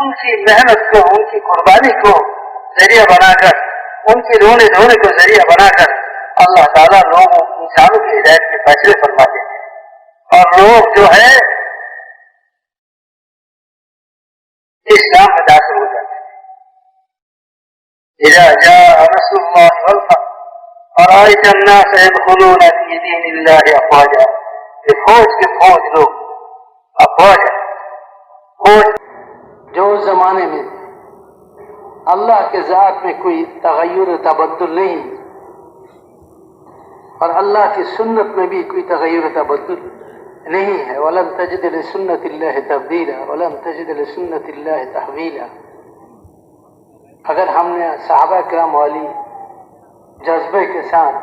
[SPEAKER 1] ان کی محنت کو، ان کی قربانی کو ذریعہ بنا کر، ان کی رونے دھونے کو ذریعہ بنا کر اللہ تعالیٰ لوگوں انسانوں کی ہدایت کے فیصلے فرماتے ہیں اور لوگ جو ہے اسلام میں داخل ہو جاتے ہیں۔ اذا جاء نصر اللہ والفتح ورأيت الناس يدخلون في دين الله افواجا، فوج کے فوج لوگ افواج ہے، فوج جو اس زمانے میں اللہ کے ذات میں کوئی تغیر و تبدل نہیں اور اللہ کی سنت میں بھی کوئی تغیر و تبدل نہیں ہے۔ وَلَن تَجِدَ لِسُنَّةِ اللَّهِ تَبْدِيلًا وَلَن تَجِدَ لِسُنَّةِ اللَّهِ تَحْوِيلًا۔ اگر ہم نے صحابہ کرام والی جذبے کے ساتھ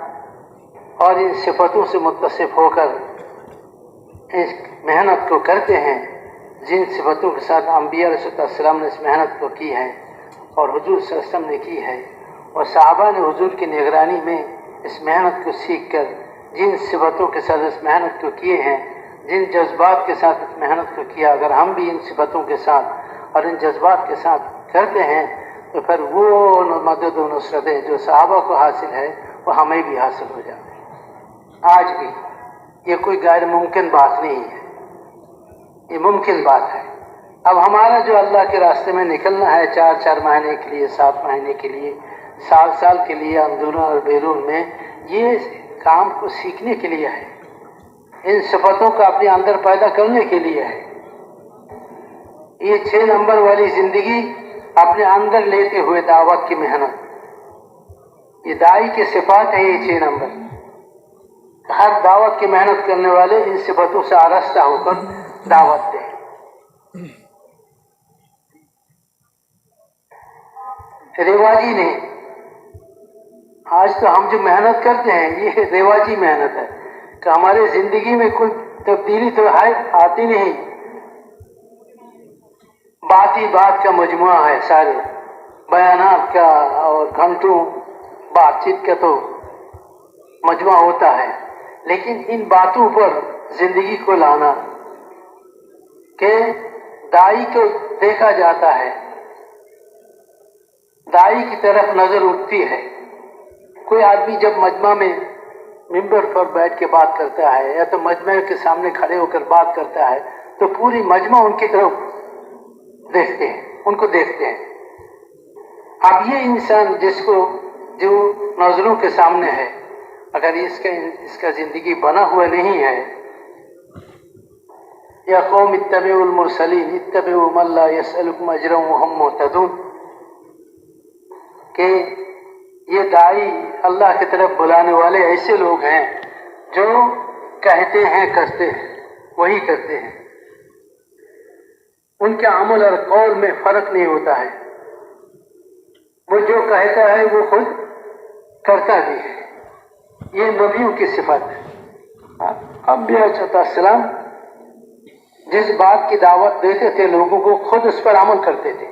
[SPEAKER 1] اور ان صفتوں سے متصف ہو کر اس محنت کو کرتے ہیں جن صفتوں کے ساتھ انبیاء علیہ السلام نے اس محنت کو کی ہے اور حضور صلی اللہ علیہ وسلم نے کی ہے، اور صحابہ نے حضور کی نگرانی میں اس محنت کو سیکھ کر جن صفتوں کے ساتھ اس محنت کو کیے ہیں، جن جذبات کے ساتھ اس محنت کو کیا، اگر ہم بھی ان صفتوں کے ساتھ اور ان جذبات کے ساتھ کرتے ہیں تو پھر وہ مدد و نصرتیں جو صحابہ کو حاصل ہے وہ ہمیں بھی حاصل ہو جاتے ہیں۔ آج بھی یہ کوئی غیر ممکن بات نہیں ہے، یہ ممکن بات ہے۔ اب ہمارا جو اللہ کے راستے میں نکلنا ہے 4 مہینے کے لیے، 7 مہینے کے لیے، سال کے لیے اندرون اور بیرون میں، یہ کام کو سیکھنے کے لیے ہے، ان صفتوں کو اپنے اندر پیدا کرنے کے لیے ہے۔ یہ 6 نمبر والی زندگی اپنے اندر لیتے ہوئے دعوت کی محنت، یہ داعی کے صفات ہیں۔ یہ 6 نمبر ہر دعوت کی محنت کرنے والے ان صفتوں سے آراستہ ہو کر دعوت دیں۔ رواجی نہیں، آج تو ہم جو محنت کرتے ہیں یہ رواجی محنت ہے کہ ہمارے زندگی میں کوئی تبدیلی تو آتی نہیں، بات کا مجموعہ ہے، سارے بیانات کا اور گھنٹوں بات چیت کا تو مجموعہ ہوتا ہے، لیکن ان باتوں پر زندگی کو لانا کہ داعی کو دیکھا جاتا ہے، داعی کی طرف نظر اٹھتی ہے۔ کوئی آدمی جب مجمع میں ممبر پر بیٹھ کے بات کرتا ہے یا تو مجمع کے سامنے کھڑے ہو کر بات کرتا ہے تو پوری مجمع ان کی طرف دیکھتے ہیں، ان کو دیکھتے ہیں۔ اب یہ انسان جس کو جو نظروں کے سامنے ہے، اگر اس کا زندگی بنا ہوا نہیں ہے، یا قوم اتبعوا المرسلین اتبعوا من لا يسألكم اجرا وهم مهتدون، کہ یہ داعی اللہ کی طرف بلانے والے ایسے لوگ ہیں جو کہتے ہیں کرتے ہیں، وہی کرتے ہیں، ان کے عمل اور قول میں فرق نہیں ہوتا ہے، وہ جو کہتا ہے وہ خود کرتا بھی ہے۔ یہ نبیوں کی صفت ہے۔ انبیاء علیہ السلام جس بات کی دعوت دیتے تھے لوگوں کو، خود اس پر عمل کرتے تھے۔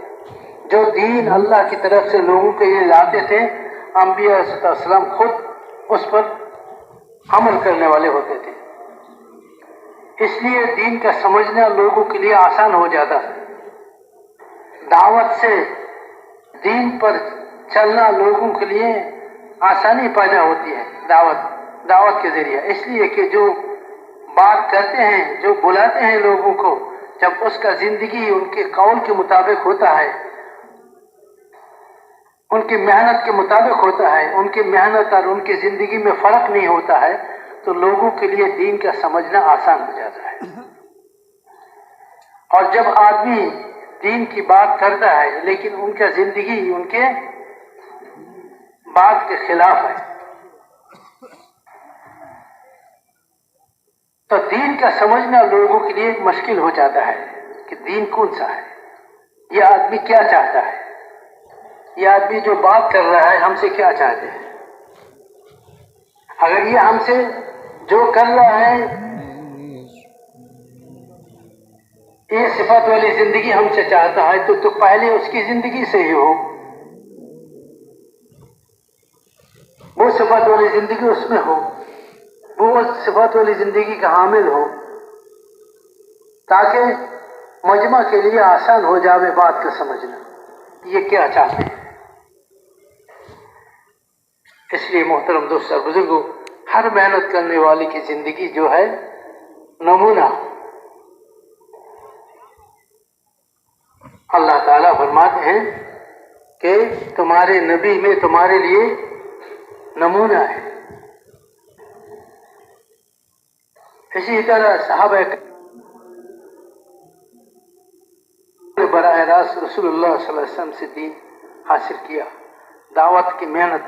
[SPEAKER 1] جو دین اللہ کی طرف سے لوگوں کے لیے لاتے تھے انبیاء علیہ السلام خود اس پر عمل کرنے والے ہوتے تھے. اس لیے دین کا سمجھنا لوگوں کے لیے آسان ہو جاتا ہے. دعوت سے دین پر چلنا لوگوں کے لیے آسانی پیدا ہوتی ہے دعوت کے ذریعے. اس لیے کہ جو بات کرتے ہیں، جو بلاتے ہیں لوگوں کو، جب اس کا زندگی ان کے قول کے مطابق ہوتا ہے، ان کی محنت کے مطابق ہوتا ہے، ان کی محنت اور ان کی زندگی میں فرق نہیں ہوتا ہے، تو لوگوں کے لیے دین کا سمجھنا آسان ہو جاتا ہے. اور جب آدمی دین کی بات کرتا ہے لیکن ان کا زندگی ان کے بات کے خلاف ہے، تو دین کا سمجھنا لوگوں کے لیے مشکل ہو جاتا ہے کہ دین کون سا ہے، یہ آدمی کیا چاہتا ہے، یہ آدمی جو بات کر رہا ہے ہم سے کیا چاہتے ہیں. اگر یہ ہم سے جو کر رہا ہے یہ صفات والی زندگی ہم سے چاہتا ہے تو پہلے اس کی زندگی سے ہی ہو، وہ صفات والی زندگی اس میں ہو، وہ صفات والی زندگی کا حامل ہو، تاکہ مجمع کے لیے آسان ہو جاوے بات کا سمجھنا یہ کیا چاہتے ہیں. اس لیے محترم دوست اور بزرگوں، ہر محنت کرنے والے کی زندگی جو ہے نمونہ. اللہ تعالیٰ فرماتے ہیں کہ تمہارے نبی میں تمہارے لیے نمونہ ہے. اسی طرح صحابہ براہ راست رسول اللہ صلی اللہ علیہ وسلم سے دین حاصل کیا، دعوت کی محنت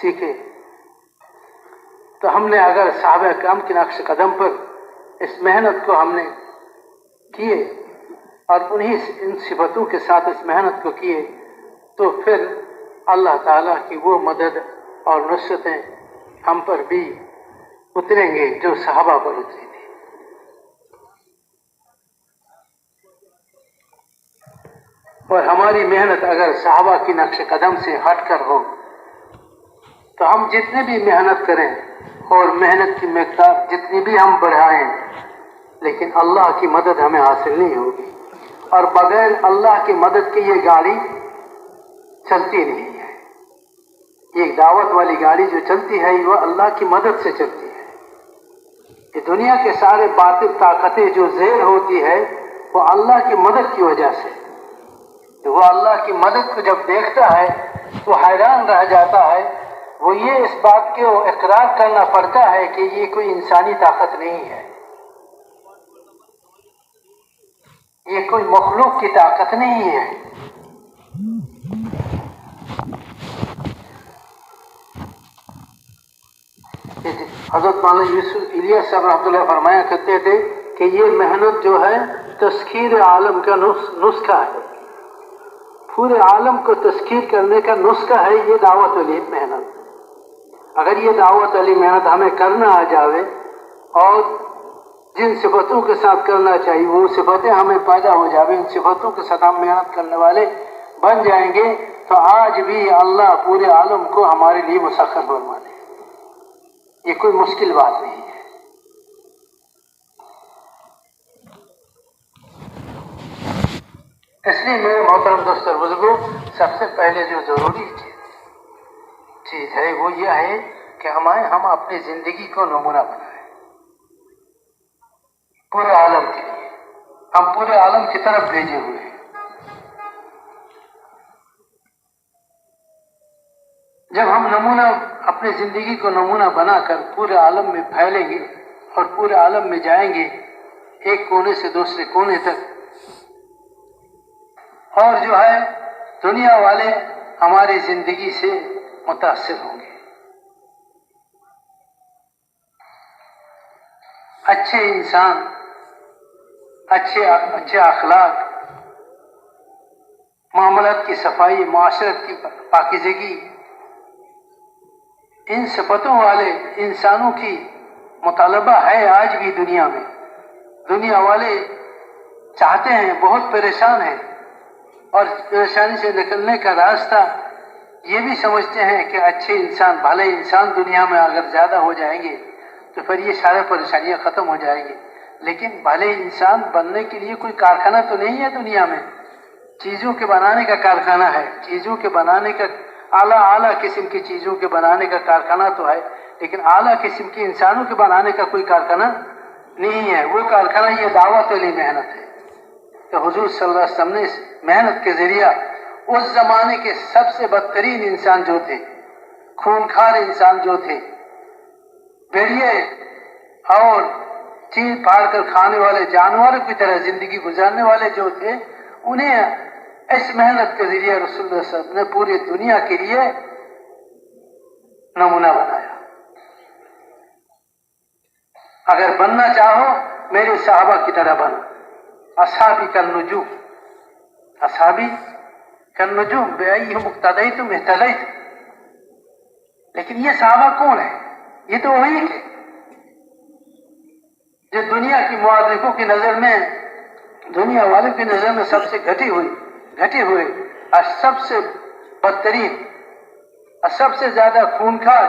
[SPEAKER 1] سیکھے. تو ہم نے اگر صحابہ کرام کے نقش قدم پر اس محنت کو ہم نے کیے اور ان صفتوں کے ساتھ اس محنت کو کیے تو پھر اللہ تعالیٰ کی وہ مدد اور نصرتیں ہم پر بھی اتریں گے جو صحابہ پر اتری تھی. اور ہماری محنت اگر صحابہ کی نقش قدم سے ہٹ کر ہو تو ہم جتنے بھی محنت کریں اور محنت کی مقدار جتنی بھی ہم بڑھائیں لیکن اللہ کی مدد ہمیں حاصل نہیں ہوگی. اور بغیر اللہ کی مدد کے یہ گاڑی چلتی نہیں ہے. یہ دعوت والی گاڑی جو چلتی ہے وہ اللہ کی مدد سے چلتی ہے. یہ دنیا کے سارے باطل طاقتیں جو زیر ہوتی ہے وہ اللہ کی مدد کی وجہ سے. وہ اللہ کی مدد کو جب دیکھتا ہے وہ حیران رہ جاتا ہے. وہ یہ اس بات کو اقرار کرنا پڑتا ہے کہ یہ کوئی انسانی طاقت نہیں ہے، یہ کوئی مخلوق کی طاقت نہیں ہے. حضرت مولانا یوسف الیاس صاحب رحمۃ اللہ فرمایا کرتے تھے کہ یہ محنت جو ہے تسخیر عالم کا نسخہ ہے. پورے عالم کو تسخیر کرنے کا نسخہ ہے یہ دعوت والی محنت. اگر یہ دعوت والی محنت ہمیں کرنا آ جاوے اور جن صفتوں کے ساتھ کرنا چاہیے وہ صفتیں ہمیں پیدا ہو جاوے، ان صفتوں کے ساتھ ہم محنت کرنے والے بن جائیں گے تو آج بھی اللہ پورے عالم کو ہمارے لیے مسخر فرما دے. یہ کوئی مشکل بات نہیں ہے. اس لیے میرے محترم دوست اور بزرگوں، سب سے پہلے جو ضروری چیز ہے وہ یہ ہے کہ ہم اپنی زندگی کو نمونہ بنائیں پورے عالم کے لیے. ہم پورے عالم کی طرف بھیجے ہوئے ہیں. جب ہم اپنی زندگی کو نمونہ بنا کر پورے عالم میں پھیلیں گے اور پورے عالم میں جائیں گے ایک کونے سے دوسرے کونے تک، اور جو ہے دنیا والے ہماری زندگی سے متاثر ہوں گے. اچھے انسان، اچھے اخلاق، معاملات کی صفائی، معاشرت کی پاکیزگی، ان صفتوں والے انسانوں کی مطالبہ ہے آج بھی دنیا میں. دنیا والے چاہتے ہیں، بہت پریشان ہیں، اور پریشانی سے نکلنے کا راستہ یہ بھی سمجھتے ہیں کہ اچھے انسان، بھلے انسان دنیا میں اگر زیادہ ہو جائیں گے تو پھر یہ سارے پریشانیاں ختم ہو جائیں گی. لیکن بھلے انسان بننے کے لیے کوئی کارخانہ تو نہیں ہے دنیا میں. چیزوں کے بنانے کا کارخانہ ہے، چیزوں کے بنانے کا اعلیٰ قسم کی چیزوں کے بنانے کا کارخانہ تو ہے، لیکن اعلیٰ قسم کے انسانوں کے بنانے کا کوئی کارخانہ نہیں ہے. وہ کارخانہ یہ دعوت والی محنت ہے. تو حضور صلی اللہ علیہ وسلم نے اس محنت کے ذریعہ اس زمانے کے سب سے بدترین انسان جو تھے، خونخوار انسان جو تھے، بھیڑیے اور چیر پھاڑ کر کھانے والے جانوروں کی طرح زندگی گزارنے والے جو تھے، انہیں اس محنت کے ذریعے رسول اللہ صلی اللہ علیہ وسلم نے پوری دنیا کے لیے نمونہ بنایا. اگر بننا چاہو میرے صحابہ کی طرح بنو. اصحابی کالنجوم، اصحابی کالنجوم بأیہم اقتدیتم اہتدیتم. لیکن یہ صحابہ کون ہیں؟ یہ تو وہی تھے جو دنیا کی مؤرخوں کی نظر میں، دنیا والوں کی نظر میں سب سے گھٹے ہوئے اور سب سے بدترین اور سب سے زیادہ خونخوار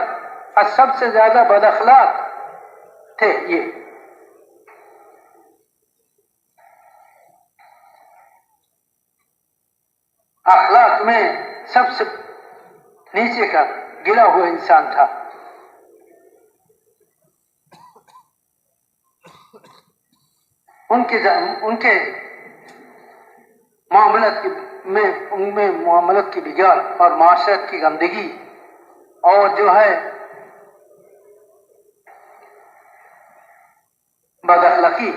[SPEAKER 1] اور سب سے زیادہ بد اخلاق تھے. یہ اخلاق میں سب سے نیچے کا گرا ہوا انسان تھا. ان کے معاملت کی بگاڑ اور معاشرت کی گندگی اور جو ہے بد اخلاقی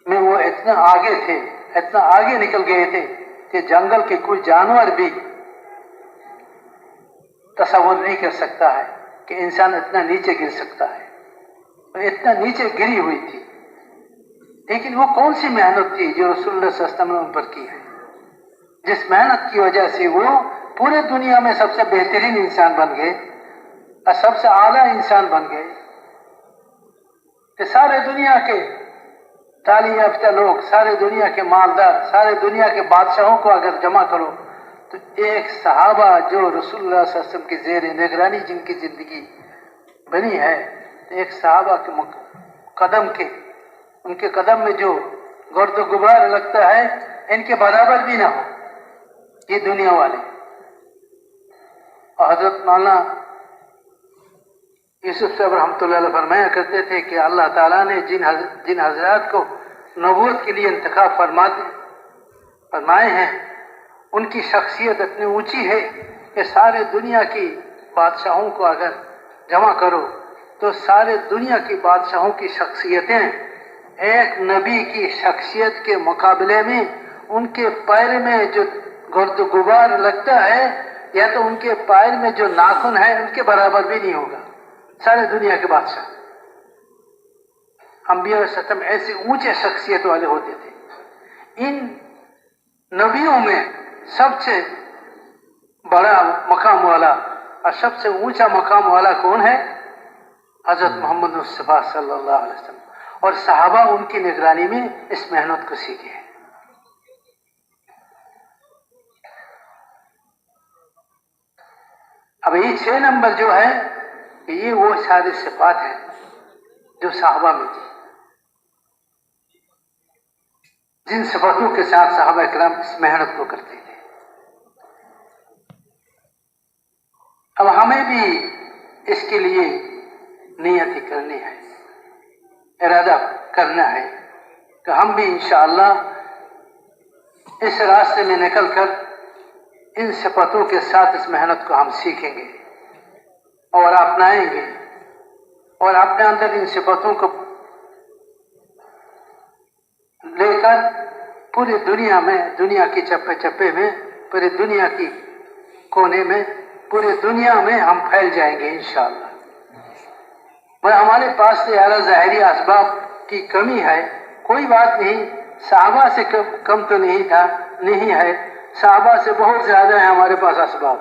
[SPEAKER 1] میں وہ اتنا آگے تھے، اتنا آگے نکل گئے تھے کہ جنگل کے کوئی جانور بھی تصور نہیں کر سکتا ہے کہ انسان اتنا نیچے گر سکتا ہے. اتنا نیچے گری ہوئی تھی. لیکن وہ کون سی محنت تھی جو رسول اللہ صلی اللہ علیہ وسلم نے ان پر کی ہے، جس محنت کی وجہ سے وہ پورے دنیا میں سب سے بہترین انسان بن گئے اور سب سے اعلیٰ انسان بن گئے کہ سارے دنیا کے تعلیم یافتہ لوگ، سارے دنیا کے مالدار، سارے دنیا کے بادشاہوں کو اگر جمع کرو تو ایک صحابہ جو رسول اللہ صلی اللہ علیہ وسلم کی زیر نگرانی جن کی زندگی بنی ہے، ایک صحابہ کے ان کے قدم میں جو گرد و غبار لگتا ہے ان کے برابر بھی نہ ہو یہ دنیا والے. اور حضرت مولانا یوسف صاحب رحمۃ اللہ علیہ فرمایا کرتے تھے کہ اللہ تعالیٰ نے جن حضرات کو نبوت کے لیے انتخاب فرمائے ہیں ان کی شخصیت اتنی اونچی ہے کہ سارے دنیا کی بادشاہوں کو اگر جمع کرو تو سارے دنیا کی بادشاہوں کی شخصیتیں ایک نبی کی شخصیت کے مقابلے میں ان کے پیر میں جو گرد و غبار لگتا ہے یا تو ان کے پیر میں جو ناخن ہے ان کے برابر بھی نہیں ہوگا. سارے دنیا کے بادشاہ انبیاء علیہ السلام ایسے اونچے شخصیت والے ہوتے تھے. ان نبیوں میں سب سے بڑا مقام والا اور سب سے اونچا مقام والا کون ہے؟ حضرت محمد مصطفیٰ صلی اللہ علیہ وسلم. اور صحابہ ان کی نگرانی میں اس محنت کو سیکھے ہیں. اب یہ 6 نمبر جو ہے کہ یہ وہ ساری صفات ہیں جو صحابہ میں تھی، جن صفاتوں کے ساتھ صحابہ کرام اس محنت کو کرتے تھے. اب ہمیں بھی اس کے لیے نیت کرنی ہے، ارادہ کرنا ہے کہ ہم بھی انشاءاللہ اس راستے میں نکل کر ان صفاتوں کے ساتھ اس محنت کو ہم سیکھیں گے اور اپنائیں گے اور اپنے اندر ان صفاتوں کو لے کر پوری دنیا میں، دنیا کی چپے چپے میں، پوری دنیا کی کونے میں، پوری دنیا میں ہم پھیل جائیں گے انشاءاللہ. ہمارے پاس زیادہ ظاہری اسباب کی کمی ہے، کوئی بات نہیں، صحابہ سے کم تو نہیں ہے، صحابہ سے بہت زیادہ ہے ہمارے پاس اسباب.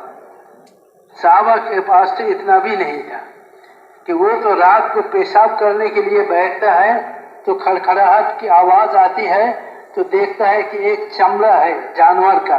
[SPEAKER 1] صحابہ کے پاس تو اتنا بھی نہیں تھا کہ وہ تو رات کو پیشاب کرنے کے لیے بیٹھتا ہے تو کھڑکھڑاہٹ کی آواز آتی ہے تو دیکھتا ہے کہ ایک چمڑا ہے جانور کا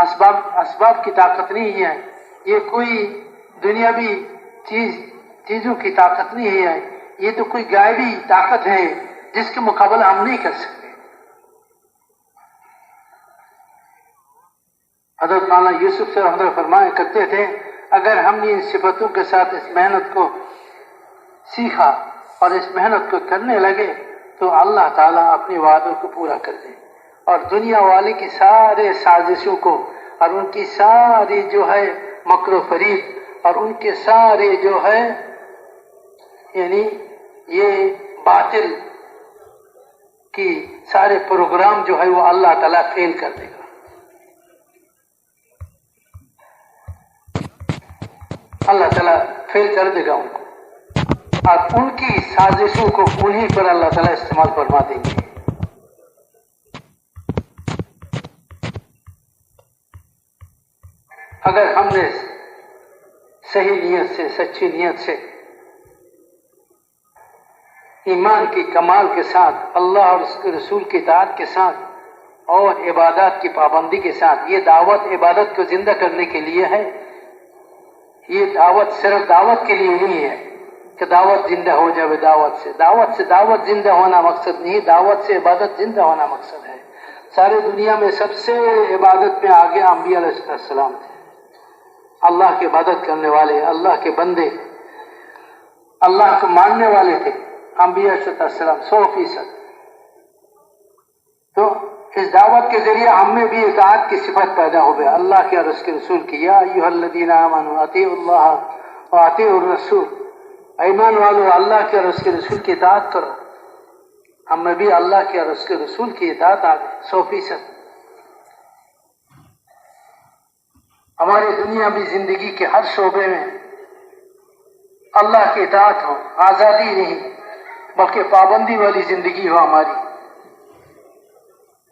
[SPEAKER 1] اسباب کی طاقت نہیں ہے، یہ کوئی دنیاوی چیزوں کی طاقت نہیں ہے، یہ تو کوئی غائبی طاقت ہے جس کے مقابلہ ہم نہیں کر سکتے۔ حضرت مولانا یوسف سے حضرت فرمایا کرتے تھے اگر ہم نے ان صفتوں کے ساتھ اس محنت کو سیکھا اور اس محنت کو کرنے لگے تو اللہ تعالیٰ اپنے وعدوں کو پورا کر دے اور دنیا والے کی سارے سازشوں کو اور ان کی ساری جو ہے مکر و فریب اور ان کے سارے جو ہے یعنی یہ باطل کی سارے پروگرام جو ہے وہ اللہ تعالیٰ فیل کر دے گا۔ اللہ تعالیٰ فیل کر دے گا ان کو اور ان کی سازشوں کو انہیں پر اللہ تعالیٰ استعمال فرما دیں گے۔ اگر ہم نے صحیح نیت سے سچی نیت سے ایمان کی کمال کے ساتھ اللہ اور اس کے رسول کی اطاعت کے ساتھ اور عبادات کی پابندی کے ساتھ، یہ دعوت عبادت کو زندہ کرنے کے لیے ہے، یہ دعوت صرف دعوت کے لیے نہیں ہے کہ دعوت زندہ ہو جائے دعوت سے دعوت زندہ ہونا مقصد نہیں، دعوت سے عبادت زندہ ہونا مقصد ہے۔ سارے دنیا میں سب سے عبادت میں آگے انبیاء علیہ السلام تھے، اللہ کی عبادت کرنے والے، اللہ کے بندے، اللہ کو ماننے والے تھے انبیاء علیہ السلام 100%۔ تو اس دعوت کے ذریعے ہم میں بھی اطاعت کی صفت پیدا ہو گیا اللہ کے اور اس کے رسول کی، یا ایھا الذین آمنوا اطیعوا اللہ واطیعوا الرسول، ایمان والو اللہ کے اور اس کے رسول کی اطاعت کرو۔ ہم میں بھی اللہ کے اور اس کے رسول کی اطاعت آ گئی 100%۔ ہماری دنیاوی زندگی کے ہر شعبے میں اللہ کی اطاعت ہو، آزادی نہیں بلکہ پابندی والی زندگی ہو ہماری۔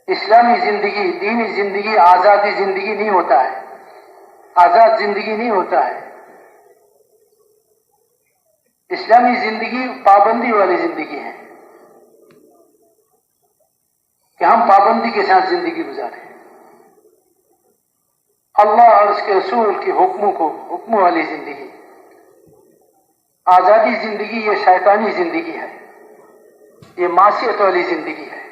[SPEAKER 1] اسلامی زندگی، دینی زندگی آزادی زندگی نہیں ہوتا ہے، آزاد زندگی نہیں ہوتا ہے۔ اسلامی زندگی پابندی والی زندگی ہے کہ ہم پابندی کے ساتھ زندگی گزاریں، اللہ اور اس کے رسول کے حکموں والی زندگی۔ آزادی زندگی یہ شیطانی زندگی ہے، یہ معصیت والی زندگی ہے۔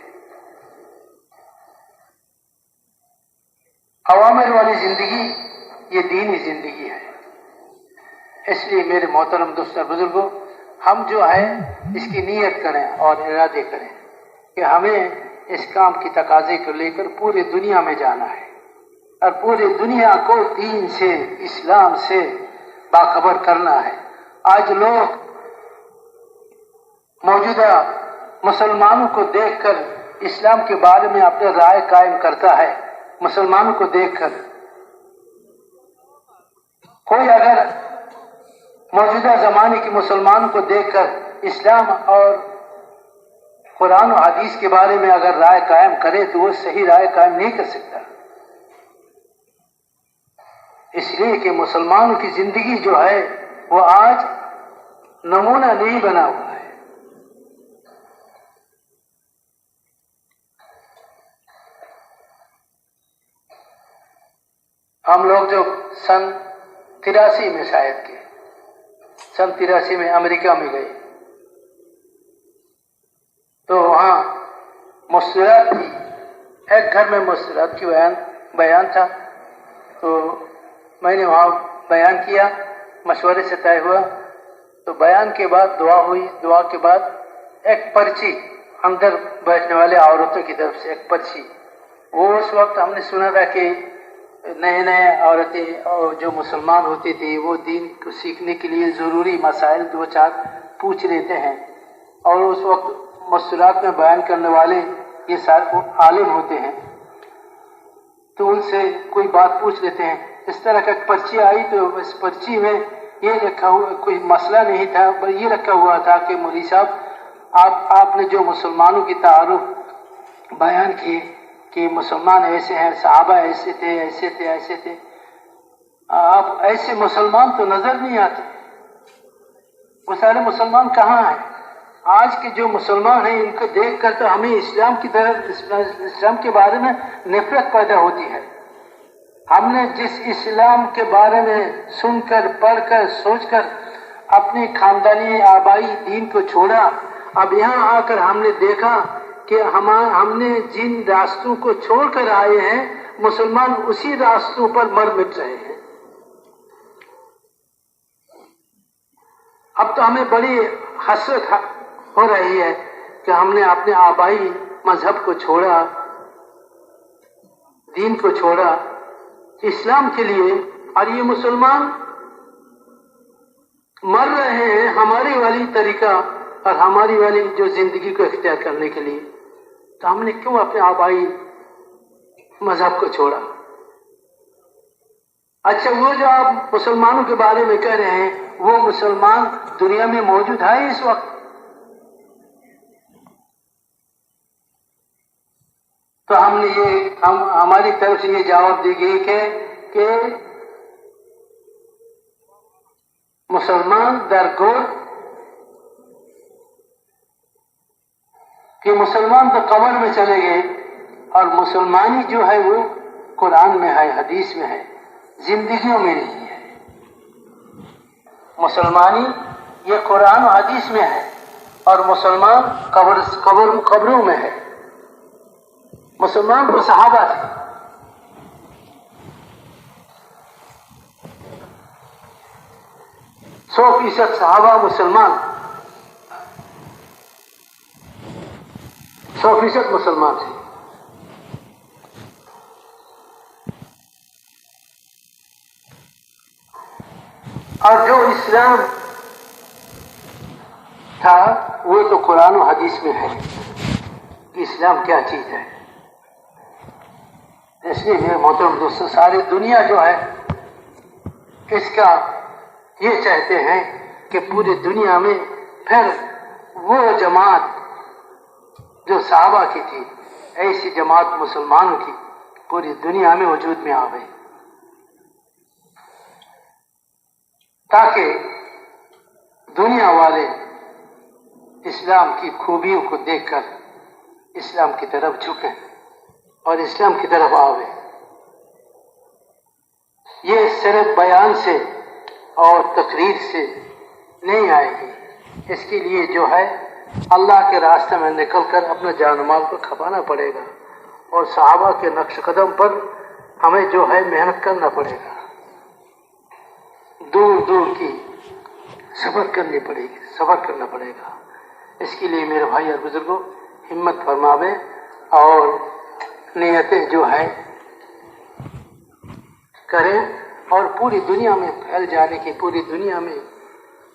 [SPEAKER 1] اوامر والی زندگی یہ دینی زندگی ہے۔ اس لیے میرے محترم دوستوں بزرگوں، ہم جو ہے اس کی نیت کریں اور ارادے کریں کہ ہمیں اس کام کی تقاضے کو لے کر پوری دنیا میں جانا ہے اور پوری دنیا کو دین سے، اسلام سے باخبر کرنا ہے۔ آج لوگ موجودہ مسلمانوں کو دیکھ کر اسلام کے بارے میں اپنے رائے قائم کرتا ہے۔ مسلمانوں کو دیکھ کر کوئی اگر موجودہ زمانے کے مسلمانوں کو دیکھ کر اسلام اور قرآن و حدیث کے بارے میں اگر رائے قائم کرے تو وہ صحیح رائے قائم نہیں کر سکتا، اس لیے کہ مسلمانوں کی زندگی جو ہے وہ آج نمونہ نہیں بنا ہوا ہے۔ ہم لوگ جو سن 83 میں شاید کے سن 83 میں امریکہ میں گئے تو وہاں مستورات تھی، ایک گھر میں مستورات کی بیان تھا، تو میں نے وہاں بیان کیا، مشورے سے طے ہوا، تو بیان کے بعد دعا ہوئی، دعا کے بعد ایک پرچی اندر بیٹھنے والے عورتوں کی طرف سے ایک پرچی، وہ اس وقت ہم نے سنا تھا کہ نئے عورتیں اور جو مسلمان ہوتی تھی وہ دین کو سیکھنے کے لیے ضروری مسائل 2-4 پوچھ لیتے ہیں، اور اس وقت مستورات میں بیان کرنے والے یہ سارے عالم ہوتے ہیں تو ان سے کوئی بات پوچھ لیتے ہیں۔ اس طرح کا پرچی آئی تو اس پرچی میں یہ لکھا ہوا، کوئی مسئلہ نہیں تھا، بس یہ لکھا ہوا تھا کہ مولوی صاحب آپ نے جو مسلمانوں کی تعارف بیان کیے کہ مسلمان ایسے ہیں، صحابہ ایسے تھے، آپ ایسے مسلمان تو نظر نہیں آتے، وہ سارے مسلمان کہاں ہیں؟ آج کے جو مسلمان ہیں ان کو دیکھ کر تو ہمیں اسلام کی طرف اسلام کے بارے میں نفرت پیدا ہوتی ہے. ہم نے جس اسلام کے بارے میں سن کر پڑھ کر سوچ کر اپنی خاندانی آبائی دین کو چھوڑا، اب یہاں آ کر ہم نے دیکھا کہ ہم نے جن راستوں کو چھوڑ کر آئے ہیں مسلمان اسی راستوں پر مر مٹ رہے ہیں. اب تو ہمیں بڑی حسرت ہو رہی ہے کہ ہم نے اپنے آبائی مذہب کو چھوڑا، دین کو چھوڑا اسلام کے لیے، اور یہ مسلمان مر رہے ہیں ہماری والی طریقہ اور ہماری والی جو زندگی کو اختیار کرنے کے لیے. تو ہم نے کیوں اپنے آبائی مذہب کو چھوڑا؟ اچھا، وہ جو آپ مسلمانوں کے بارے میں کہہ رہے ہیں، وہ مسلمان دنیا میں موجود ہے اس وقت؟ تو ہم نے ہماری طرف سے یہ جواب دی گئی کہ مسلمان درگور کہ مسلمان تو قبر میں چلے گئے، اور مسلمانی جو ہے وہ قرآن میں ہے، حدیث میں ہے، زندگیوں میں نہیں ہے. مسلمانی یہ قرآن و حدیث میں ہے، اور مسلمان قبروں میں ہے. مسلمان تو صحابہ تھے. سو فیصد صحابہ مسلمان، 100% مسلمان تھے. اور جو اسلام تھا وہ تو قرآن و حدیث میں ہے کہ اسلام کیا چیز ہے. اس لیے میرے محترم دوستوں، ساری دنیا جو ہے اس کا یہ چاہتے ہیں کہ پوری دنیا میں پھر وہ جماعت جو صحابہ کی تھی، ایسی جماعت مسلمانوں کی پوری دنیا میں وجود میں آ گئی، تاکہ دنیا والے اسلام کی خوبیوں کو دیکھ کر اسلام کی طرف جھکیں اور اسلام کی طرف آوے. یہ صرف بیان سے اور تقریر سے نہیں آئے گی. اس کے لیے جو ہے اللہ کے راستے میں نکل کر اپنا جان و مال کو کھپانا پڑے گا، اور صحابہ کے نقش قدم پر ہمیں جو ہے محنت کرنا پڑے گا، دور دور کی صبر کرنی پڑے گی، صبر کرنا پڑے گا. اس کے لیے میرے بھائی اور بزرگوں ہمت فرماویں اور نیتیں جو ہے کریں، اور پوری دنیا میں پھیل جانے کی، پوری دنیا میں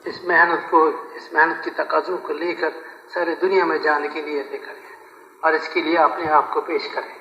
[SPEAKER 1] اس محنت کی تقاضوں کو لے کر سارے دنیا میں جانے کے لیے کریں، اور اس کے لیے اپنے آپ کو پیش کریں.